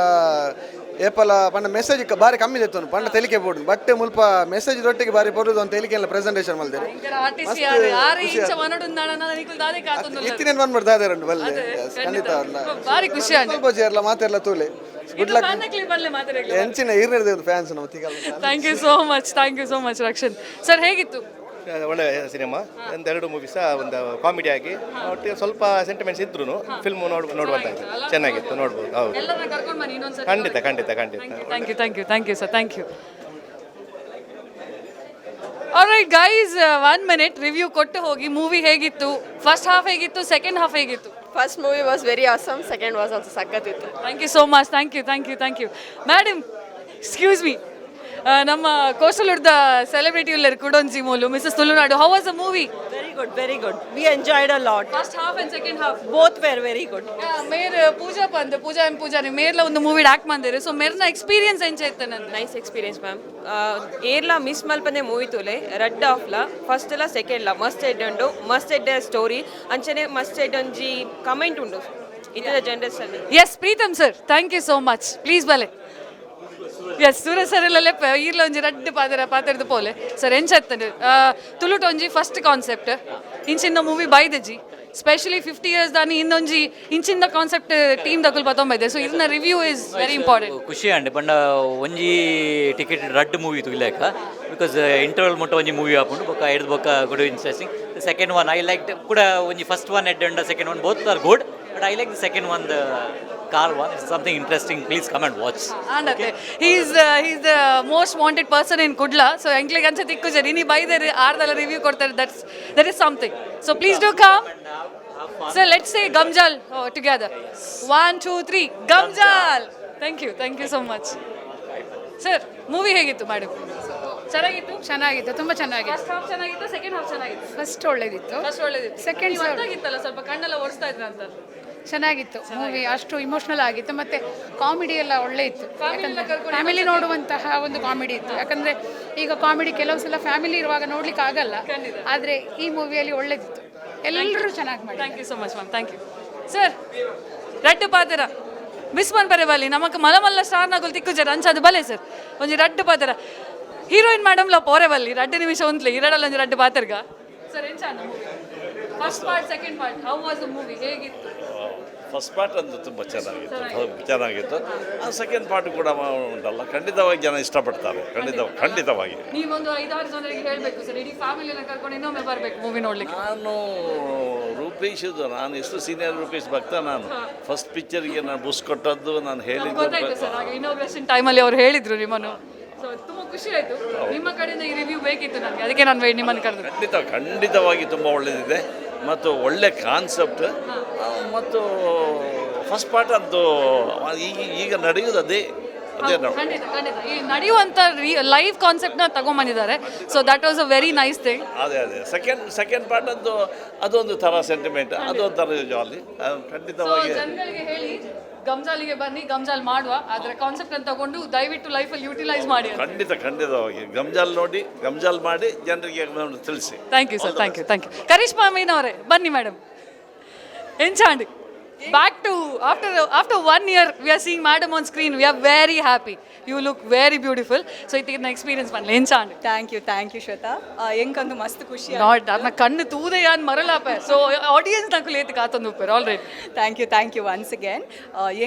ಏಪಲ ಪಂಡ ಮೆಸೇಜ್ ಬಾರಿ ಕಮ್ಮಿ ಇತ್ತು ಪಂಡ ತೆಲಿಕೆ ಬೋಡು ಬಟ್ ಮುಲ್ಪ ಮೆಸೇಜ್ ದೊಟ್ಟಿಗೆ ಬಾರಿ ಬರುದು ಅಂತ ತೆಲಿಕೆ ಎಲ್ಲ ಪ್ರೆಸೆಂಟೇಷನ್ ಮಲ್ದೇನೆ ಆರ್ಟಿಸ್ಟ್ ಯಾರು ಯಾರು ಇಂಚ ಮನಡು ನಿಕುಲ್ ದಾದೆ ಕಾತೊಂದು ಇತ್ತಿನೇನು ಬಂದ್ಬಿಟ್ಟು ದಾದೇರಂಡು ಬಲ್ಲೆ ಖಂಡಿತ ಭಾರಿ ಖುಷಿ ಆಂಡೆ ಸ್ವಲ್ಪ ಸೇರ್ಲ ಮಾತೆಲ್ಲ ತೂಲೆ ಗುಡ್ ಲಕ್ ಬಲ್ಲೆ ಮಾತಾಡಲಿ ಎಂಚಿನ ಈರ್ನಿರ್ದೇವ್ರು ಫ್ಯಾನ್ಸ್ ನಮ್ಮ ತಿಗಲ್ಲ thank you so much Rakshan sir ಹೇಗಿತ್ತು ಒಳ್ಳೆ ಸಿನಿಮಾ ಒಂದು ಎರಡು ಮೂವಿ ಸಹ ಒಂದು ಕಾಮಿಡಿ ಆಗಿ ಒಟ್ಟಿಗೆ ಸ್ವಲ್ಪ ಸೆಂಟಿಮೆಂಟ್ಸ್ ಇದ್ರು ಫಿಲ್ಮ್ ನೋಡುವಂತಾಯ್ತು ಚೆನ್ನಾಗಿತ್ತು ನೋಡ್ಬೋದು ಹೌದು ಎಲ್ಲರನ್ನ ಕರ್ಕೊಂಡು ಬನ್ನಿ ಇನ್ನೊಂದ್ಸರಿ ಖಂಡಿತ ಖಂಡಿತ ಖಂಡಿತ thank you sir thank you alright guys 1 minute review ಕೊಟ್ಟು ಹೋಗಿ ಮೂವಿ ಹೇಗಿತ್ತು ಫಸ್ಟ್ ಹಾಫ್ ಹೇಗಿತ್ತು ಸೆಕೆಂಡ್ ಹಾಫ್ ಹೇಗಿತ್ತು First movie was very awesome, second was also sakatittu. Thank you so much thank you madam excuse me ನಮ್ಮ ಕೋಸ್ಟಲ್ದ celebrity ಉಳ್ಳರು ಕುಡೊಂಜಿ ಮೂಲು Mrs Tulunadu how was the movie Very good. We enjoyed a lot. First half and second half Both were very good. ಮೇರ್ ಪೂಜಾ ಪಂದ್ ಪೂಜಾರಿ ಮೇರ್ಲ ಒಂದು movie act ಮಾಡಿದ್ರು so ಮೇರ್ನ experience ಎಂಚ ಇತ್ತು ನಂದು Nice experience, ma'am. Erla miss malpane movie tule red off la first la second la must edde story anchane must edonji comment undu idರ generation yes Preetham sir thank you so much please ಬಲೆ yes Suraj sir ಎಲ್ಲ ಈರ್ಲ ಒಂಜಿ ರಡ್ಡ್ ಪಾತ್ರದ ಪೋಲೆ sir ಎಂಚತ್ತಂಡು ತುಳುಟ್ ಒಂಜಿ first concept ಇಂಚಿನ movie ಬೈದಜಿ specially 50 years ದಾನಿ ಇನ್ನೊಂಜಿ ಇಂಚಿನ ಕಾನ್ಸೆಪ್ಟ್ ಟೀಮ್ ದಕುಲ್ ಪತ್ತೊಂಬೈದೆ ಸೊ ಇದನ್ನ ರಿವ್ಯೂ ಇಸ್ ವೆರಿ ಇಂಪಾರ್ಟೆಂಟ್ ಖುಷಿ ಅಂಡೆ ಪಂಡ ಒಂಜಿ ಟಿಕೆಟ್ ರಡ್ಡ್ ಮೂವಿ ತುಗಿಲೇಕ ಬಿಕಾಸ್ ಇಂಟರ್ವಲ್ ಮುಟ್ಟ ಒಂಜಿ ಮೂವಿ ಆಪುಂಡು ಬೊಕ್ಕ ಎಡ್ದು ಬೊಕ್ಕ good interesting second one I like ಕೂಡ ಒಂಜಿ first one Ed and second one both are good but I like the second one the car one. It's something interesting. Please come and watch. And okay. He's the most wanted person in Kudla. So english anse tikku jari ni by the ardala review kortare that is something. So please do come. So let's say Gamjal together. 1 2 3 Gamjal. Thank you so much. Sir, movie ಹೇಗಿತ್ತು madam? ಚೆನ್ನಾಗಿತ್ತು ತುಂಬಾ ಚೆನ್ನಾಗಿತ್ತು first half ಚೆನ್ನಾಗಿತ್ತು second half ಚೆನ್ನಾಗಿತ್ತು first ಒಳ್ಳೆದಿತ್ತು second ಒಳ್ಳೆದಿತ್ತಲ್ಲ ಸ್ವಲ್ಪ ಕಣ್ಣೆಲ್ಲ ಒರೆಸ್ತಾ ಇದ್ರ ಅಂತ ಚೆನ್ನಾಗಿತ್ತು ಮೂವಿ ಅಷ್ಟು ಇಮೋಷ್ನಲ್ ಆಗಿತ್ತು ಮತ್ತು ಕಾಮಿಡಿ ಎಲ್ಲ ಒಳ್ಳೆ ಇತ್ತು ಫ್ಯಾಮಿಲಿ ನೋಡುವಂತಹ ಒಂದು ಕಾಮಿಡಿ ಇತ್ತು ಯಾಕಂದರೆ ಈಗ ಕಾಮಿಡಿ ಕೆಲವು ಸಲ ಫ್ಯಾಮಿಲಿ ಇರುವಾಗ ನೋಡ್ಲಿಕ್ಕೆ ಆಗಲ್ಲ ಆದರೆ ಈ ಮೂವಿಯಲ್ಲಿ ಒಳ್ಳೆದಿತ್ತು ಎಲ್ಲರೂ ಚೆನ್ನಾಗಿ ಮಾಡಿ thank you so much ma'am thank you sir ರೆಡ್ ಪಾತ್ರ ಮಿಸ್ ಮಾಡ್ಬಾರೆ ಬಲ್ಲಿ ನಮಕ್ ಮಲಮಲ್ಲ ಸ್ಟಾರ್ ನಗುಲ್ ತಿಕ್ಕು ಜರ ಅಂಚದು ಬಲೆ ಸರ್ ಒಂಜಿ ರೆಡ್ ಪಾತ್ರ ಹೀರೋಯಿನ್ ಮೇಡಮ್ ಲ ಪೋರೆ ಬಲ್ಲಿ 2 ನಿಮಿಷ ಒಂದ್ಲೆ ಇರಡಲ್ಲ ಒಂಜಿ ರೆಡ್ ಪಾತ್ರಗ ಸರ್ ಎಂಚ movie first part second part how was the movie ಹೇಗಿತ್ತು ಫಸ್ಟ್ ಪಾರ್ಟ್ ಅಂತೂ ತುಂಬ ಚೆನ್ನಾಗಿತ್ತು ಆ ಸೆಕೆಂಡ್ ಪಾರ್ಟ್ ಕೂಡ ಉಂಟಲ್ಲ ಖಂಡಿತವಾಗಿ ಜನ ಇಷ್ಟಪಡ್ತಾರೆ ಖಂಡಿತವಾಗಿ ನೀವೊಂದು 5-6 ಜನರಿಗೆ ಹೇಳಬೇಕು ಸರ್ ಇಡೀ ಫ್ಯಾಮಿಲಿನ ಕರ್ಕೊಂಡು ಇನ್ನೊಮ್ಮೆ ಬರಬೇಕು ಮೂವಿ ನೋಡ್ಲಿಕ್ಕೆ ನಾನು ರೂಪೇಶದು ನಾನು ಎಷ್ಟು ಸೀನಿಯರ್ ರೂಪೇಶ್ ಭಕ್ತ ನಾನು ಫಸ್ಟ್ ಪಿಕ್ಚರ್ಗೆ ನಾನು ಬುಸ್ ಕೊಟ್ಟದ್ದು ನಾನು ಹೇಳಿದ್ದು ಗೊತ್ತಾಯ್ತು ಸರ್ ಆಗ ಇನಾಗ್ರೇಷನ್ ಟೈಮಲ್ಲಿ ಅವ್ರು ಹೇಳಿದ್ರು ನಿಮ್ಮನ್ನು ಸೊ ತುಂಬ ಖುಷಿ ಆಯಿತು ನಿಮ್ಮ ಕಡೆಯಿಂದ ಈ ರಿವ್ಯೂ ಬೇಕಿತ್ತು ನನಗೆ ಅದಕ್ಕೆ ನಾನು ನಿಮ್ಮನ್ನು ಕರೆದು ಖಂಡಿತವಾಗಿ ತುಂಬ ಒಳ್ಳೆಯದಿದೆ ಮತ್ತು ಒಳ್ಳೆ ಕಾನ್ಸೆಪ್ಟ್ ಮತ್ತು ಫಸ್ಟ್ ಪಾರ್ಟ್ ಅಂತೂ ಈಗ ನಡೆಯೋದು ಅದೇ ಅದೇ ನಾವು ಖಂಡಿತ ಖಂಡಿತ ಈ ನಡೆಯುವಂಥ ಲೈವ್ ಕಾನ್ಸೆಪ್ಟ್ನ ತಗೊಂಬಂದಿದ್ದಾರೆ. So that was a very nice thing. ಅದೇ ಸೆಕೆಂಡ್ ಪಾರ್ಟ್ ಅಂತೂ ಅದೊಂದು ಥರ ಸೆಂಟಿಮೆಂಟ್, ಅದೊಂದು ಥರ ಜಾಲಿ ಖಂಡಿತವಾಗಿ. ಜನಗಳಿಗೆ ಹೇಳಿ ಗಮ್ಜಾಲಿಗೆ ಬನ್ನಿ, ಗಮ್ಜಾಲ್ ಮಾಡುವ, ಅದರ ಕಾನ್ಸೆಪ್ಟ್ ಅನ್ನು ತಗೊಂಡು ದಯವಿಟ್ಟು ಲೈಫಲ್ಲಿ ಯುಟಿಲೈಸ್ ಮಾಡಿ. ಖಂಡಿತವಾಗಿ ಗಮ್ಜಾಲ್ ನೋಡಿ, ಗಮ್ಜಾಲ್ ಮಾಡಿ ಜನರಿಗೆ ತಿಳಿಸಿ. Thank you sir, thank you. Karishma ಮೀನ್ ಅವರೇ ಬನ್ನಿ ಮೇಡಮ್. ಎಂಚಾಂಡಿ back to after 1 year we are seeing madam on screen. We are very happy. You look very beautiful. So ಇದನ್ನ ಎಕ್ಸ್ಪೀರಿಯನ್ಸ್ ಮಾಡಲಿ ಎಂಚಾಂಡಿ. Thank you Shweta. ಎಂಕಂದು ಮಸ್ತ್ ಖುಷಿ ನಾಟ್ ಅನ್ನ ಕಣ್ಣು ತೂದೆ ಯಾನ್ ಮರಳಾಪೆ. ಸೊ ಆಡಿಯನ್ಸ್ ನಕ್ಕು ಲೇತ್ ಕಾತೊಂದು ಉಪ್ಪರ್ already. Thank you once again.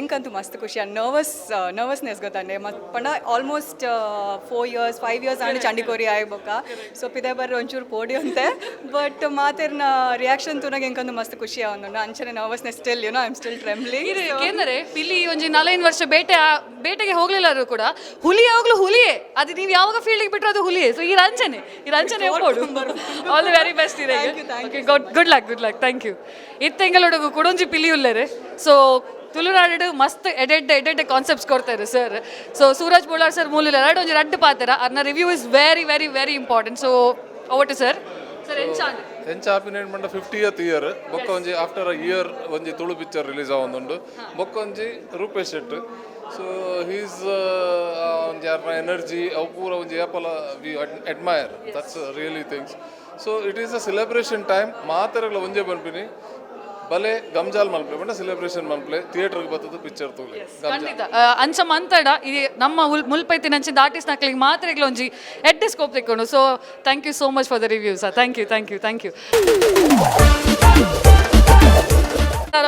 ಎಂಕಂದು ಮಸ್ತ್ ಖುಷಿ. ನರ್ವಸ್ನೆಸ್ ಗೊತ್ತಂಡೆ ಮತ್ತು ಪಂಡ ಆಲ್ಮೋಸ್ಟ್ 5 years ಆಂಡ್ ಚಂಡಿಕೋರಿ ಆಯ್ಬೋಕ. ಸೊ ಪಿದೆ ಬರ್ರಿ ಒಂಚೂರು ಪೋಡಿ ಅಂತೆ ಬಟ್ ಮಾತೇರ್ನ ರಿಯಾಕ್ಷನ್ ತುನಾಗ ಎಂಕಂದು ಮಸ್ತ್ ಖುಷಿ ಅವನು ಅಂಚನೆ nervousness still I am still trembling. ಏಕೆಂದರೆ ಪಿಲಿ ಒಂಜಿ 4 ವರ್ಷ ಬೇಟೆಗೆ ಹೋಗ್ಲಿಲ್ಲರು ಕೂಡ ಹುಲಿ ಯಾವಾಗಲೂ ಹುಲಿಯೇ. ಅದು ನೀವು ಯಾವಾಗ ಫೀಲ್ಡಿಗೆ ಬಿಟ್ಟರೆ ಅದು ಹುಲಿಯೇ. ಸೊ ಈ ರಂಚನೆ ಹೋಗೋಡು. ಆಲ್ ದಿ ವೆರಿ ಬೆಸ್ಟ್ ಇದೆ. Good luck. Thank you. ಇತ್ತೆಂಗಳೊಡಗು ಕೊಡೊಂಜಿ ಪಿಲಿ ಉಳ್ಳೇರೆ. ಸೊ ತುಳುನಾಡು ಮಸ್ತ್ ಎಡೆಡ್ ಕಾನ್ಸೆಪ್ಟ್ಸ್ ಕೊಡ್ತಾರೆ sir. So Suraj Bolar sir ಮೂಲ ಎರಡು ಒಂಜಿ ರಡ್ಡು ಪಾತ್ರ ಅರ್ನ review is very important. So over to sir. ಎಂಚಾಂಡ್ ಆಪಿನೇಟ್ ಮಂಡ 50th ಇಯರ್ ಬೊಕ್ಕ ಒಂಜಿ ಆಫ್ಟರ್ ಅ ಇಯರ್ ಒಂಜಿ ತುಳು ಪಿಕ್ಚರ್ ರಿಲೀಸ್ ಆವೊಂದುಂಡು. ಬೊಕ್ಕ ಒಂಜಿ ರೂಪೇಶ್ ಶೆಟ್ಟಿ. ಸೊ ಹೀಸ್ ಒಂಜಿ ಯಾರ್ನ ಎನರ್ಜಿ ಅವು ಪೂರ ಒಂಜಿ ಏಪಲ we admire. That's really things. So it is a celebration time. ಮಾತೆರೆಗ್ಲ ಒಂಜೇ ಪನ್ಪಿನಿ ಬಲೆ ಗಮ್ಜಾಲ್ ಮಲ್ಪೆ ಬಂಡ ಸೆಲೆಬ್ರೇಷನ್ ಮಲ್ಪೆ ಥಿಯೇಟರ್ಗೆ ಬರ್ತದೆ ಪಿಕ್ಚರ್ ತೂಲೆ ಖಂಡಿತ ಅಂಚ ಮಂತಡ ಇದು ನಮ್ಮ ಮುಲ್ಪೈತಿನ ಅಂಚಿನ ಆರ್ಟಿಸ್ಟ್ ನಕ್ಲಿಗೆ ಮಾತ್ರ ಒಂಜಿ ಎಡ್ಡೆ ಸ್ಕೋಪ್ ತೆಕ್ಕೊಂಡು. So thank you so much for the reviews. Thank you.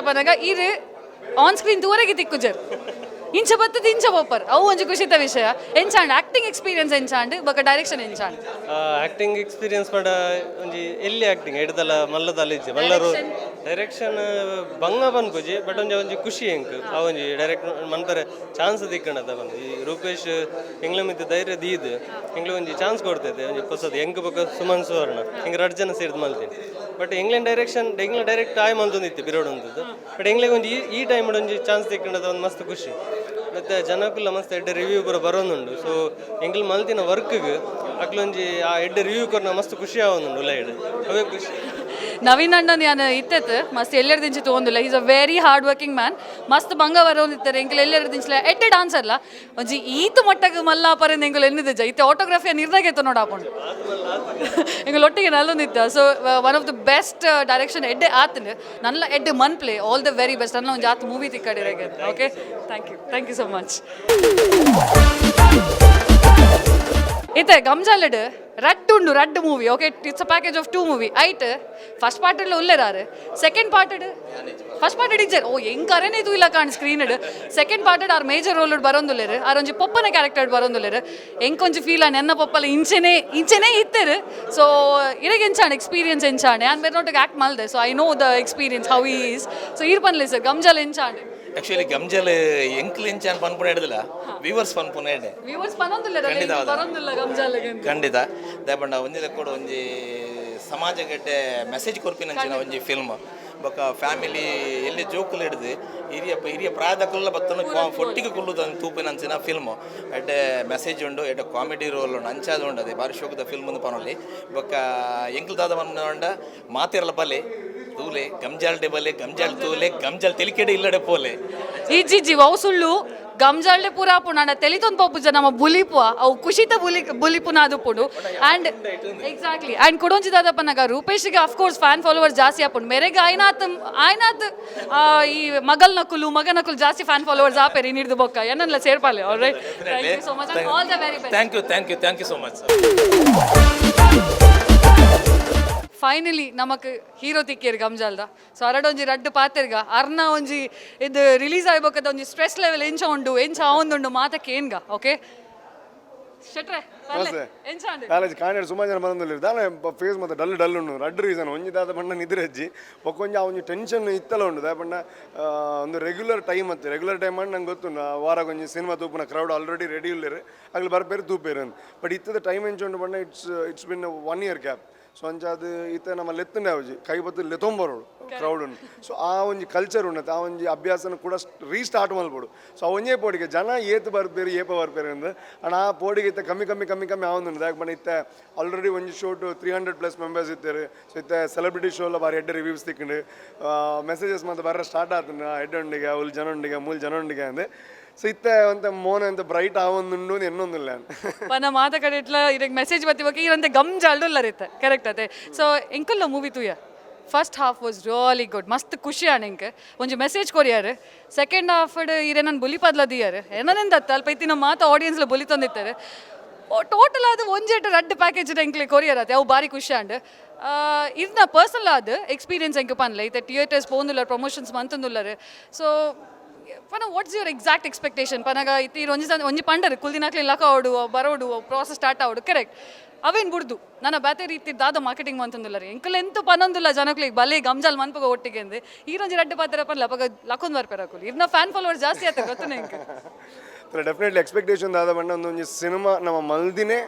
ಪನಗ ಇದು ಆನ್ ಸ್ಕ್ರೀನ್ ತೂವರೆಗೆ ತಿಕ್ಕುಜರ್ ಇಂಚ ಬತ್ತದ ಇಂಚ ಪೋಪರ್ ಅವು ಒಂಜಿ ಖುಷಿತ ವಿಷಯ. ಎಂಚಾಂಡ್ ಆಕ್ಟಿಂಗ್ ಎಕ್ಸ್ಪೀರಿಯನ್ಸ್ ಎಂಚಾಂಡ್ ಬೊಕ ಡೈರೆಕ್ಷನ್ ಎಂಚಾಂಡ್. ಆಕ್ಟಿಂಗ್ ಎಕ್ಸ್ಪೀರಿಯನ್ಸ್ ಪಂಡ ಒಂಜಿ ಎಲ್ಲಿ ಆಕ್ಟಿಂಗ್ ಎಡ್ದಲ್ಲ ಮಲ್ಲದಲ್ಲ ಇಜ್ಜೆ ಮಲ್ಲರು ಡೈರೆಕ್ಷನ್ ಬಂಗ ಬನ್ಪುಜಿ ಬಟ್ ಒಂಜಿ ಖುಷಿ ಎಂಕ್ ಆ ಒಂಜಿ ಡೈರೆಕ್ಟ್ ಮನ್ಪರೆ ಚಾನ್ಸ್ ದಿಕ್ಕಣದ ಬಂದು ಈ ರೂಪೇಶ್ ಎಂಗ್ಲ ಮಿತ್ತು ಧೈರ್ಯ ದೀದ್ ಎಂಗ್ಲ ಒಂಜಿ ಚಾನ್ಸ್ ಕೊಡ್ತೈತೆ ಒಂಜಿ ಹೊಸದು ಎಂಕ್ ಬೊಕ ಸುಮನ್ ಸುವರ್ಣ ಹಿಂಗೆ 2 ಜನ ಸೇರಿದ್ ಮಲ್ತೀನಿ. ಬಟ್ ಎಂಗ್ಲೇನ್ ಡೈರೆಕ್ಷನ್ ಎಂಗ್ಲ ಡೈರೆಕ್ಟ್ ಆಯ್ ಮಲ್ತೊಂದಿತ್ತು ಬಿರೋಡ್ ಅಂತದ್ದು. ಬಟ್ ಎಂಗ್ಲಿಗೆ ಒಂಜಿ ಈ ಟೈಮ್ ಒಂಜಿ ಚಾನ್ಸ್ ದಿಕ್ಕಣದ ಒಂದು ಮಸ್ತ್ ಖುಷಿ. ಮತ್ತು ಜನಕ್ಕಲ್ಲ ಮಸ್ತ್ ಎಡ್ಡೆ ರಿವ್ಯೂ ಪೂರ ಬರೋನುಂಡು. ಸೊ ಎಂಗ್ಲ ಮಲ್ತಿನ ವರ್ಕ್ಗೆ ಅಕ್ಲೊಂಜಿ ಆ ಎಡ್ಡೆ ರಿವ್ಯೂ ಕೊರ್ನ ಮಸ್ತ್ ಖುಷಿ ಆವೊಂದುಂಡು ಲೈಡ್ ಅವೇ ಖುಷಿ. ನವೀನ್ ಅಣ್ಣನ ಯಾನು ಇತ್ತೈತೆ ಮಸ್ತ್ ಎಲ್ಲರ ದಿಂಚಿ ತೊಗೊಂದಿಲ್ಲ. Is a very hard working man. ಮಸ್ತ್ ಬಂಗ ಬರೋದಿತ್ತಾರೆ ಎಂಕಲ್ ಎಲ್ಲರ ದಿಂಚಲ ಎಡ್ಡೆ ಡಾನ್ಸರ್ಲ ಒಂಜಿ ಈತು ಮಟ್ಟಗೆ ಮಲ್ಲಾಪರಿಂದ ಎಂಕಲ್ ಎನ್ನಿದ್ದ ಇತ್ತೆ ಆಟೋಗ್ರಫಿಯ ನಿರ್ಣಯಕ್ಕೆ ನೋಡ ಹಾಕೊಂಡು ಎಂಕಲ್ ಒಟ್ಟಿಗೆ ನಲ್ಲೊಂದಿತ್ತ. So one of the best direction ಎಡ್ಡೆ ಆತನ ನಲ್ಲ ಎಡ್ಡೆ ಮನ್ play all the very best. ನನ್ನ ಒಂದು ಆತ್ ಮೂವಿ ತಿಕ್ಕಡಿರಾಗೆ. Okay thank you so much. ಇತ್ತೆ ಗಮ್ಜಾಲಡ್ ರಡ್ಡು movie. Okay it's a package of 2 movie ಐಟ್. ಫಸ್ಟ್ ಪಾರ್ಟ್ ಉಲ್ಲೇರಾರು, ಸೆಕೆಂಡ್ ಪಾರ್ಟ್ ಫಸ್ಟ್ ಪಾರ್ಟ್ ಇಜ್ಜರ್ ಓ ಎಂಕರೇನೆ ಇದು ಇಲ್ಲ ಕಾಣ್ ಸ್ಕ್ರೀನ್. ಸೆಕೆಂಡ್ ಪಾರ್ಟ್ ಆರ್ ಮೇಜರ್ ರೋಲ್ ಬರೋಂದುಲ್ಲೇರು ಆರ್ ಒಂಜಿ ಪೊಪ್ಪನ ಕ್ಯಾರೆಕ್ಟರ್ ಬರೋಂದುಲ್ಲೇರು ಎಂಕೊಂಜಿ ಫೀಲ್ ಆನ್ ಎನ್ನ ಪೊಪ್ಪಲ ಇಂಚೆನೇ ಇತ್ತೇರು. ಸೊ ಇರಗೆ ಎಂಚಾಣ ಎಕ್ಸ್ಪೀರಿಯನ್ಸ್ ಎಂಚಾಣೆ ಆ್ಯಂಡ್ ಬೇರೆ ನೋಟಿಗೆ ಆ್ಯಕ್ಟ್ ಮಲ್ದೆ. So I know the experience how is. So ಇರ್ ಪನ್ಲೆ ಸರ್ ಗಮ್ಜಾಲ್ ಎಂಚಾಣೆ ಆಕ್ಚುಲಿ ಗಮ್ಜಲ್ ಎಂಕ್ಲು ಎಂಚಾನ್ ಪನ್ಪುನ ಹಿಡಿದಿಲ್ಲ ವ್ಯೂವರ್ಸ್ ಪನ್ಪುನ ಹಿಡ್ದೆ ಖಂಡಿತ ದಯಪಂಡ ಒಂಜಿಲೆ ಕೂಡ ಒಂಜಿ ಸಮಾಜಗಡ್ಡೆ ಮೆಸೇಜ್ ಕೊರ್ಪಿನಂಚಿನ ಒಂಜಿ ಫಿಲ್ಮ್ ಬೊಕ್ಕ ಫ್ಯಾಮಿಲಿ ಎಲ್ಲಿ ಜೋಕುಲು ಹಿಡಿದು ಹಿರಿಯ ಪ್ರಾಯದಕ್ಕಲ್ಲ ಬತ್ತನ ಒಟ್ಟಿಗೆ ಕುಲ್ಲುದು ತೂಪಿನಂಚಿನ ಫಿಲ್ಮು ಎಡ್ಡೆ ಮೆಸೇಜ್ ಉಂಡು ಎಡ್ಡೆ ಕಾಮಿಡಿ ರೋಲ್ ಉಂಡು ಅಂಚಾದ ಉಂಡು ಅದೇ ಬಾರಿ ಶೋಕದ ಫಿಲ್ಮ್ ಒಂದು ಪನೊಲ್ಲಿ ಬೊಕ್ಕ ಎಂಕ್ಲು ದಾದ ಬಂದ ಮಾತಿರಲ ಬಲೆ ತೂಲೆ ಗಮ್ಜಾಲ್ ಡೆ ಬಲೆ ಗಮ್ಜಾಲ್ ತೂಲೆ ಗಮ್ಜಾಲ್ ತೆಲಿಕೆಡೆ ಇಲ್ಲಡೆ ಪೋಲೆ ಇಜ್ಜಿ ಅವು ಸುಳ್ಳು ಗಮ್ಜಾಲ್ಡೆ ಪೂರ ಪುಣ ತೆಲಿತೊಂದು ಪಪ್ಪುಜ ನಮ್ಮ ಬುಲಿಪು ಅವು ಖುಷಿತ ಬುಲಿಪುನ ಅದು ಪುಡು ಆ್ಯಂಡ್ ಎಕ್ಸಾಕ್ಟ್ಲಿ ಆ್ಯಂಡ್ ಕೊಡೊಂಜಿದಾದಪ್ಪ ನಾಗ ರೂಪೇಶ್ಗೆ ಅಫ್ಕೋರ್ಸ್ ಫ್ಯಾನ್ ಫಾಲೋವರ್ಸ್ ಜಾಸ್ತಿ ಆಪುಂಡು ಮೇರೆಗೆ ಆಯ್ನಾತ್ ಈ ಮಗನ ಕುಲು ಜಾಸ್ತಿ ಫ್ಯಾನ್ ಫಾಲೋವರ್ಸ್ ಆಪೇರಿ ನೀಡ್ದು ಬೊಕ್ಕ ಏನಲ್ಲ ಸೇರ್ಪಾಲೆ. Alright thank you so much and all the very best. Thank you so much. Finally ನಮಕ್ ಹೀರೋ ತಿಕ್ಕೇರಿ ಗಮ್ಜಾಲ್ದ. ಸೊ ಅರಡೊಂಜಿ ರಡ್ಡು ಪಾತೆರ್ಗ ಅರ್ನ ಒಂಜಿ ಇದು ರಿಲೀಸ್ ಆಗ್ಬೇಕದ ಒಂಜಿ ಸ್ಟ್ರೆಸ್ ಲೆವೆಲ್ ಎಂಚ ಆವೊಂದುಂಡು ಮಾತಕ್ಕೆ ಏನ್ಗ. ಓಕೆ ಶೆಟ್ರೆ ಕಾಲೇಜ್ ಕಾಣೆ ಸುಮಾರು ಜನ ಬಂದಿಲ್ಲ ದಾನೆ ಫೇಸ್ ಮತ್ತೆ ಡಲ್ ಉಂಡು ರಡ್ಡು ರೀಸನ್ ಒಂಜಿ ದಾದ ಬಣ್ಣ ನಿದ್ರೆ ಹಜ್ಜಿ ಒಕ್ಕೊಂಜಿ ಆ ಒಂಜಿ ಟೆನ್ಷನ್ ಇತ್ತಲ್ಲ ಉಂಡು ದಾಯ ಬಣ್ಣ ಒಂದು ರೆಗ್ಯುಲರ್ ಟೈಮ್ ಅಂಡ್ ನಂಗೆ ಗೊತ್ತು ವಾರ ಒಂಜಿ ಸಿನಿಮಾ ತೂಪುನ ಕ್ರೌಡ್ ಆಲ್ರೆಡಿ ರೆಡಿ ಉಳ್ಳೇರು ಅಲ್ಲಿ ಬರ್ಪೇರು ತೂಪೇರು ಅಂತ ಬಟ್ ಇತ್ತದ ಟೈಮ್ ಎಂಚ ಉಂಡು ಬಣ್ಣ it's been 1 year gap. So ಅಂಚಾದ ಈತ ನಮ್ಮ ಲೆತ್ತನೆ ಅವಜಿ ಕೈ ಬತ್ತು ಲೆತೊಂಬರೋಡು ಕ್ರೌಡ್ ಉಂಡು ಸೊ ಆ ಒಂಜಿ ಕಲ್ಚರ್ ಉನ್ನತ ಆ ಒಂಜಿ ಅಭ್ಯಾಸನ ಕೂಡ ರೀಸ್ಟಾರ್ಟ್ ಮಲ್ಬೋಡು ಸೊ ಒಂಜೇ ಪೋಡಿಗೆ ಜನ ಏತ್ ಬರ್ಪೇರು ಏಪ ಬರ್ಪೇರು ಅಂದು ಅಣ್ಣ ಆ ಪೋಡಿಗೆ ಇತ್ತ ಕಮ್ಮಿ ಆವೊಂದುಂಡು ಯಾಕೆ ಬಣ್ಣ ಇತ್ತ ಆಲ್ರೆಡಿ ಒಂಜಿ ಶೋ 300+ ಮೆಂಬರ್ಸ್ ಇದ್ದಾರೆ ಸೊ ಇತ್ತ ಸೆಲೆಬ್ರಿಟಿ ಶೋಲ್ಲ ಬಾರಿ ಎಡ್ಡೆ ರಿವ್ಯೂಸ್ ತಿಕ್ಕೊಂಡು ಮೆಸೇಜಸ್ ಮತ್ತೆ ಬರ ಸ್ಟಾರ್ಟ್ ಆತಂಡು ಎಡ್ಡೊಂಡಿಗೆ ಅವ್ಲು ಜನೊಂಡಿಗೆ ಮೂಲ ಜನೊಂಡಿಗೆ ಅಂದೆ ಸೊ ಇತ್ತ ಅಂತ ಮೋನ ಅಂತ ಬ್ರೈಟ್ ಆವೊಂದುಂಡು ಎನ್ನೊಂದಿಲ್ಲ ಪನ ಮಾತ ಕಡೆ ಇಟ್ಲ ಇರಗ್ ಮೆಸೇಜ್ ಬತ್ತಿವಾಗ ಇರಂತೆ ಗಮ್ಜಾಲ್ಡುಲ್ಲ ಇರುತ್ತೆ ಕರೆಕ್ಟ್ ಅದೇ ಸೊ ಎಂಕಲ್ಲ ಮೂವಿ ತೂಯ first half was really good ಮಸ್ತ್ ಖುಷಿ ಆಣೆಂಕ್ ಒಂಜಿ ಮೆಸೇಜ್ ಕೊರಿಯಾರು ಸೆಕೆಂಡ್ ಹಾಫ್ ಇರೇನನ್ ಬುಲಿ ಪದ್ಲ ದಿಯಾರು ಏನನೆಂದ ಅಲ್ಪ ಇತ್ತಿನ ಮಾತ ಆಡಿಯನ್ಸ್ಲ ಬುಲಿ ತಂದಿತ್ತಾರೆ ಟೋಟಲ್ ಅದು ಒಂಜೆಟ್ ರಡ್ ಪ್ಯಾಕೇಜ್ ಎಂಕ್ಲೆ ಕೊರಿಯರ್ ಅವು ಭಾರಿ ಖುಷಿ ಆಂಡ್ ಇದನ್ನ ಪರ್ಸನಲ್ ಆದ ಎಕ್ಸ್ಪೀರಿಯನ್ಸ್ ಎಂಕ್ ಪನ್ಲೆ ಇತ್ತೆ ಥಿಯೇಟರ್ಸ್ ಪೋಂದುಲ್ಲ ಪ್ರಮೋಷನ್ಸ್ ಮಂತಂದುಲ್ಲರು ಸೊ ಪನ ವಾಟ್ಸ್ ಯುವರ್ ಎಕ್ಸಾಕ್ಟ್ ಎಕ್ಸ್ಪೆಕ್ಟೇಷನ್ ಪನಗ ಇತ್ತಿ ಒಂಜಿ ಪಂಡರು ಕುಲ್ದಿನಾಕ್ಲಿ ಲಕ ಆವಡು ಬರೋಡು ಪ್ರಾಸೆಸ್ ಸ್ಟಾರ್ಟ್ ಆವಡು ಕರೆಕ್ಟ್ ಅವೇನು ಬಿಡ್ದು ನನ್ನ ಬೇತೆ ರೀತಿ ದಾದ ಮಾರ್ಕೆಟಿಂಗ್ ಅಂತಂದಿಲ್ಲ ರೀ ಎಂಕಲ್ ಎಂತೂ ಪನ್ನೊಂದಿಲ್ಲ ಜನಕ್ಲಿಗೆ ಬಲೆ ಗಮ್ಜಾಲ್ ಮನ್ಪಗ ಒಟ್ಟಿಗೆ ಅಂದೆ ಈರೊಂಜಿ ರಡ್ಡು ಪಾತ್ರ ಪನ್ಲ ಪಗ ಲಕೊಂದ್ ಬರ್ಪೇರಾಕುಲಿ ಇರ್ನ ಫ್ಯಾನ್ ಫಾಲೋವರ್ಸ್ ಜಾಸ್ತಿ ಆಯ್ತು ಗೊತ್ತು ಎಂಕ್ ಡೆಫಿನೆಟ್ಲಿ ಎಕ್ಸ್ಪೆಕ್ಟೇಷನ್ ದಾದ ಬಣ್ಣ ಒಂದೊಂದು ಸಿನಿಮಾ ನಮ್ಮ ಮಲ್ದಿನೇ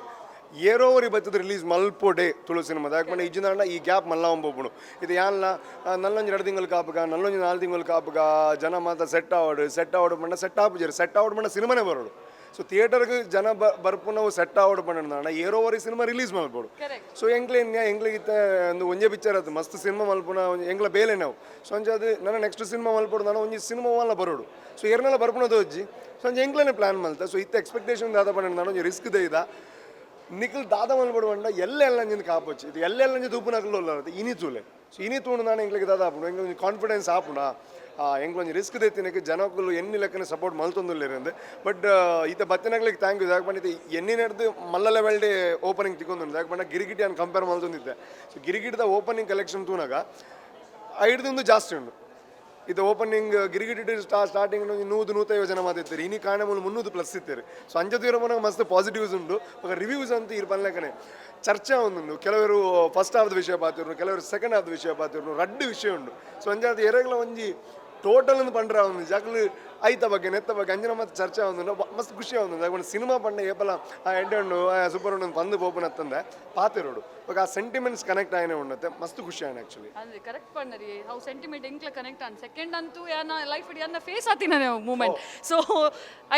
ಏರೋವರಿ ಬತ್ತದ ರಿಲೀಸ್ ಮಲ್ಪೋಡೆ ತುಳು ಸಿನಿಮಾ ಯಾಕೆ ಇಜ್ಜಿನ ಈ ಗ್ಯಾಪ್ ಮಲ್ಲ ಒಂಬೋಪುಡು ಇದು ಯಾನ್ಲ ನಲ್ಲೊಂಜಿ 2 ತಿಂಗಳು ಕಾಪುಗ ನಲ್ಲೊಂಜಿ 4 ತಿಂಗಳು ಕಾಪುಗ ಜನ ಮಾತ ಸೆಟ್ ಆವಡು ಬಣ್ಣ ಸೆಟ್ ಆಪುಜರು ಸೆಟ್ ಆವಡು ಬಣ್ಣ ಸಿನಿಮಾನೇ ಬರೋಡು ಸೊ ಥಿಯೇಟರ್ಗೆ ಜನ ಬರ್ಪು ನಾವು ಸೆಟ್ ಆವಡು ಬಣ್ಣ ಏರೋವರಿ ಸಿನಿಮಾ ರಿಲೀಸ್ ಮಲ್ಪೋಡು ಸೊ ಎಂಗ್ಲಿಗಿತ್ತ ಒಂದು ಒಂಜೆ ಪಿಕ್ಚರ್ ಅದು ಮಸ್ತ್ ಸಿನಿಮಾ ಮಲ್ಪುನ ಎಂಗ್ಲ ಬೇಲೆ ನಾವು ಸೊ ಅಂಚೆ ಅದು ನನ್ನ ನೆಕ್ಸ್ಟ್ ಸಿನಿಮಾ ಮಲ್ಪೋಡು ನಾನು ಒಂಜಿ ಸಿನಿಮಾ ಮಲ್ಲ ಬರೋಡು ಸೊ ಎರನೆಲ್ಲ ಬರ್ಪುನದು ಅಜ್ಜಿ ಸೊ ಅಂಚೆ ಎಂಗ್ಲೇ ಪ್ಲಾನ್ ಮಲ್ತ ಸೊ ಇತ್ತ ಎಕ್ಸ್ಪೆಕ್ಟೇಷನ್ ದಾದ ಬಣ್ಣ ನಾನು ಒಂಜಿ ರಿಸ್ಕ್ ದ ನಿಖಲ್ ದಾದ ಮಲ್ಪಡುವಂಡ ಎಲ್ಲೆಲ್ಲಂಜಿಂದ ಕಾಪೊಚ್ಚಿ ಇದು ಎಲ್ಲೆಲ್ಲಂಜಿ ತೂಪು ನಕಲು ಇನಿ ತೂಲೆ ಸೊ ಇನಿ ತೂಣು ನಾನು ಎಂಗ್ಲಿಗೆ ದಾದ ಆಪುಂಡು ಎಂಗ್ಲೊಂಜಿ ಕಾನ್ಫಿಡೆನ್ಸ್ ಆಪುಂಡ ಎಂಗ್ಲೊಂಜಿ ರಿಸ್ಕ್ ದೆತ್ತಿನಕ್ಕೆ ಜನಕ್ಕೂ ಎನ್ನಿ ಲೆಕ್ಕನೆ ಸಪೋರ್ಟ್ ಮಲ್ತೊಂದುಲ್ಲೇರಂದೆ ಬಟ್ ಈತ ಬತ್ತಿನಗ್ಲಿಗೆ ಥ್ಯಾಂಕ್ ಯು ಯಾಕೆ ಬಂದಿತ್ತು ಎನ್ನಿ ನಡೆದು ಮಲ್ಲ ಲೆವೆಲ್ ಡೇ ಓಪನಿಂಗ್ ತಿಕ್ಕೊಂದು ಯಾಕೆ ಬಂದ ಗಿರಿಗಿಟಿ ಅನ್ನು ಕಂಪೇರ್ ಮಲ್ತೊಂದಿದ್ದೆ ಸೊ ಗಿರಿಗಿಟದ ಓಪನಿಂಗ್ ಕಲೆಕ್ಷನ್ ತೂನಾಗ ಐಡ್ದು ಜಾಸ್ತಿ ಉಂಡು ಇದು ಓಪನಿಂಗ್ ಗಿರಿಗಿಟಿ ಸ್ಟಾರ್ಟಿಂಗ್ 100-150 ಜನ ಮಾತಿರ್ತಾರೆ ಇನಿ ಕಾರಣ 300+ ಇರ್ತಾರೆ ಸೊ ಅಂಜದೀರ ಮನಾಗ ಮಸ್ತ್ ಪಾಸಿಟಿವ್ಸ್ ಉಂಟು ರಿವ್ಯೂಸ್ ಅಂತೂ ಇರ್ಬನ್ಲೆಕ್ಕನೆ ಚರ್ಚೆ ಒಂದುಂಡು ಕೆಲವರು ಫಸ್ಟ್ ಹಾಫ್ದ ವಿಷಯ ಪಾತಿರು ಕೆಲವರು ಸೆಕೆಂಡ್ ಹಾಫ್ದ ವಿಷಯ ಪಾತಿರು ರಡ್ಡು ವಿಷಯ ಉಂಡು ಸೊ ಅಂಜಾದ ಎರಗಲ ಒಂಜಿ ಟೋಟಲ್ ಒಂದು ಪಂಡ್ರ ಒಂದು ಜಾಗಲು ಐತ ಬಗ್ಗೆ ನೆತ್ತ ಬಗ್ಗೆ ಅಂಜನ ಮತ್ತೆ ಚರ್ಚೆ ಒಂದು ಮಸ್ತ್ ಖುಷಿ ಒಂದು ಒಂದು ಸಿನಿಮಾ ಪಂಡ ಏಪಲ ಆ ಎಡ್ಡೆ ಉಂಡು ಸೂಪರ್ ಉಂಡು ಪಂದು ಬೋಪನ್ ಹತ್ತಂದೆ ಪಾತಿರೋಡು ಇವಾಗ ಆ ಸೆಂಟಿಮೆಂಟ್ಸ್ ಕನೆಕ್ಟ್ ಆಯ್ನೆ ಉಂಡತ್ತೆ ಮಸ್ತ್ ಖುಷಿ ಆಯ್ನೆ ಆ್ಯಕ್ಚುಲಿ ಅಂದ್ರೆ ಕರೆಕ್ಟ್ ಪಂಡರಿ ಹೌ ಸೆಂಟಿಮೆಂಟ್ ಎಂಕ್ಲ ಕನೆಕ್ಟ್ ಆನ್ ಸೆಕೆಂಡ್ ಅಂತೂ ಯಾನ ಲೈಫ್ ಇಡಿ ಅನ್ನ ಫೇಸ್ ಆತಿನ ಮೂಮೆಂಟ್ ಸೊ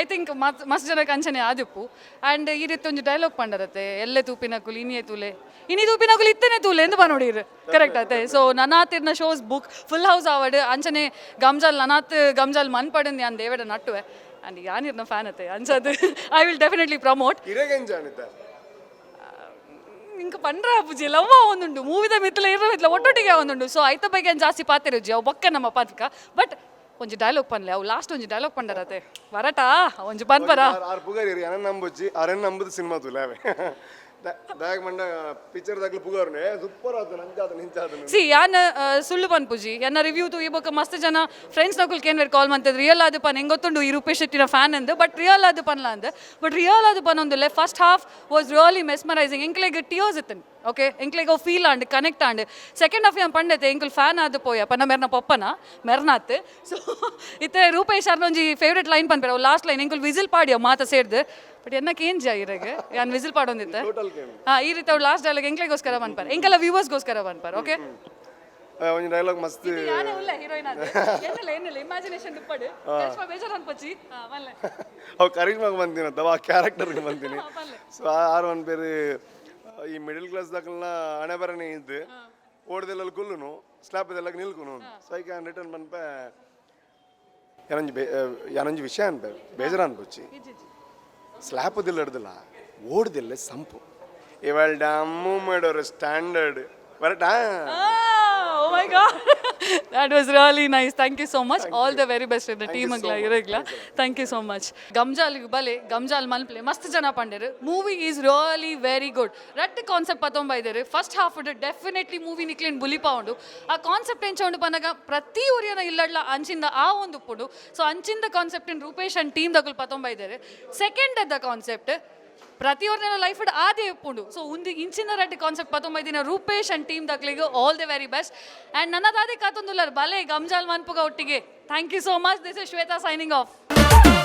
ಐ ಥಿಂಕ್ ಮಸ್ತ್ ಜನಕ್ಕೆ ಅಂಚನೆ ಆದಿಪ್ಪು ಆ್ಯಂಡ್ ಈ ರೀತಿ ಒಂದು ಡೈಲಾಗ್ ಪಂಡರತ್ತೆ ಎಲ್ಲೆ ತೂಪಿನಕುಲು ಇನಿಯೇ ತೂಲೆ ಇನಿ ತೂಪಿನಕುಲು ಇತ್ತನೆ ತೂಲೆ ಎಂದು ನೋಡಿರು ಕರೆಕ್ಟ್ ಆತೆ ಸೊ ನನಾತಿರ್ನ ಶೋಸ್ ಬುಕ್ ಫುಲ್ ಹೌಸ್ ಆವಡ್ ಅಂಚನೆ ಗಮ್ಜಾಲ್ ನನಾತ್ ಗಮ್ಜಾಲ್ ಮನ್ ಪಡಂದು ಯಾನ್ ದೇವಡ ನಟ್ಟುವೆ ಆ್ಯಂಡ್ ಯಾನಿರ್ನ ಫ್ಯಾನ್ ಅತ್ತೆ ಅಂಚದು ಐ ವಿಲ್ ಡೆಫಿನೆಟ್ಲಿ ಪ್ರಮೋಟ್ ಇಂಕ ಪಂಡ್ರ ಪೂಜೆ ಲವ್ವ ಒಂದುಂಡು ಮೂವಿದ ಮಿತ್ಲ ಇರೋ ಮಿತ್ಲ ಒಟ್ಟೊಟ್ಟಿಗೆ ಒಂದುಂಡು ಸೊ ಐತ ಬಗ್ಗೆ ಜಾಸ್ತಿ ಪಾತಿರುಜಿ ಅವು ಬೊಕ್ಕ ನಮ್ಮ ಪಾತ್ಕ ಬಟ್ ಒಂಜಿ ಡೈಲಾಗ್ ಪನ್ಲೆ ಅವು ಲಾಸ್ಟ್ ಒಂಜಿ ಡೈಲಾಗ್ ಪಂಡರತೆ ವರಟಾ ಒಂಜಿ ಪನ್ಪರ ಆರು ಪುಗಾರಿ ಅರನ್ ನಂಬುಚ್ಚಿ ಅರನ್ ನಂಬುದು ಸಿನಿಮಾ ತುಲಾವೆ ದಾಯಕ ಮಂಡ ಪಿಕ್ಚರ್ ದಾಖಲೆ ಪುಗಾರ್ನೆ ಸೂಪರ್ ಆತು ನಂಜಾದ ನಿಂಚಾದ ಸಿ ಯಾನ್ ಸುಳ್ಳು ಪನ್ಪುಜಿ ಎನ್ನ ರಿವ್ಯೂ ತು ಈ ಬೊಕ್ಕ ಮಸ್ತ್ ಜನ ಫ್ರೆಂಡ್ಸ್ ನಕುಲ್ ಕೇನ್ವೇರ್ ಕಾಲ್ ಮಂತದ್ ರಿಯಲ್ ಆದ ಪನ್ ಹೆಂಗೊತ್ತುಂಡು ಈ ರೂಪೇಶ್ ಶೆಟ್ಟಿನ ಫ್ಯಾನ್ ಅಂದ್ ಬಟ್ ರಿಯಲ್ ಆದ ಪನ್ಲ ಅಂದ್ ಬಟ್ ರಿಯಲ್ ಆದ ಪನ್ ಒಂದುಲ್ಲೆ first half was really mesmerising ಎಂಕ್ಲೆಗ್ ಟಿಯರ್ಸ್ ಇತ್ತನ್ ಓಕೆ ಎಂಕ್ಲೆಗ್ ಅವು ಫೀಲ್ ಆಂಡ್ ಕನೆಕ್ಟ್ ಆಂಡ್ ಸೆಕೆಂಡ್ ಹಾಫ್ ಯಾನ್ ಪಂಡೈತೆ ಎಂಕಲ್ ಫ್ಯಾನ್ ಆದ ಪೋಯ ಪನ್ನ ಮೆರ್ನ ಪಪ್ಪನ ಮೆರ್ನಾತ್ ಸೊ ಇತ್ತೆ ರೂಪೇಶ್ ಅರ್ನೊಂಜಿ ಫೇವ್ರೆಟ್ ಲೈನ್ ಪನ್ಪೇರ ಲಾಸ್ಟ್ ಲೈನ್ ಎಂಕಲ್ ವಿಸಿಲ್ ಪಾಡಿಯ ಮಾತ ಸೇರ್ದು ಬಟ್ ಎನ್ನಕ್ಕೆ ಏನು ಜಾ ಇರಾಗ ಯಾನ್ ವಿಸಿಲ್ ಪಾಡೊಂದಿತ್ತೆ ಹಾಂ ಈ ರೀತಿ ಅವ್ರು ಲಾಸ್ಟ್ ಡೈಲಾಗ್ ಎಂಕ್ಲೆಗೋಸ್ಕರ ಬಂದ್ಪಾರ ಎಂಕೆಲ್ಲ ವ್ಯೂವರ್ಸ್ಗೋಸ್ಕರ ಬಂದ್ಪಾರ ಓಕೆ ಒಂದು ಡೈಲಾಗ್ ಮಸ್ತ್ ಯಾನೇ ಉಲ್ಲ ಹೀರೋಯಿನ್ ಅದು ಏನಿಲ್ಲ ಇಮ್ಯಾಜಿನೇಷನ್ ದುಪ್ಪಡು ಕರಿಷ್ಮಾ ಬೇಜಾರು ಅನ್ಪಚ್ಚಿ ಮಲ್ಲೆ ಅವು ಕರಿಷ್ಮಾಗೆ ಬಂತೀನಿ ಅಂತ ಆ ಕ್ಯಾರೆಕ್ಟರ್ಗೆ ಬಂತೀನಿ ಸೊ ಆರು ಒಂದು ಬೇರೆ ಈ ಮಿಡಲ್ ಕ್ಲಾಸ್ ದಾಖಲೆಲ್ಲ ಹಣೆ ಬರನೇ ಇದ್ದು ಓಡ್ದೆಲ್ಲ ಕುಲ್ಲುನು ಸ್ಲಾಪ್ ಇದೆಲ್ಲ ನಿಲ್ಕುನು ಸೊ ಐ ಕ್ಯಾನ್ ರಿಟರ್ನ್ ಬಂದ್ಪ ಯಾನೊಂಜಿ ವಿಷಯ ಅನ್ಪೆ ಬೇಜಾರು ಅನ್ಪಚ್ಚಿ ಸ್ಲ್ಯಾಪದಿಲ್ಲ ಹಿಡ್ದಿಲ್ಲ ಓಡ್ದಿಲ್ಲ ಸಂಪು ಇವಾಗ ಅಮ್ಮು ಮಾಡೋರು standard ಬರಟಾ Oh my God, that was really nice. Thank you so much. All the very best in the team. Thank you so much. Gamjal bale, Gamjal manple. Mast jana panderu. Movie is really very good. Rat concept pathom baidere. First half of it definitely movie niklen bully poundu. A concept enchondu panaga prati uriyana illadla anchinda aa ondu podu. So anchinda concept in Rupesh and team dagul pathom baidere. Second at the concept ಪ್ರತಿಯೊಂದರ life ಆದೇ ಇಪ್ಪುಂಡು so ಒಂದು ಇಂಚಿನ ರಡ್ಡಿ concept 15 ದಿನ Rupesh and team ದಕ್ಲಿಗೆ all the very best and ನನ್ನದಾದೇ ಕಾತೊಂದುಲ್ಲರು ಬಲೆ ಗಮ್ಜಾಲ್ ಮನ್ಪುಗ ಒಟ್ಟಿಗೆ thank you so much this is Shweta signing of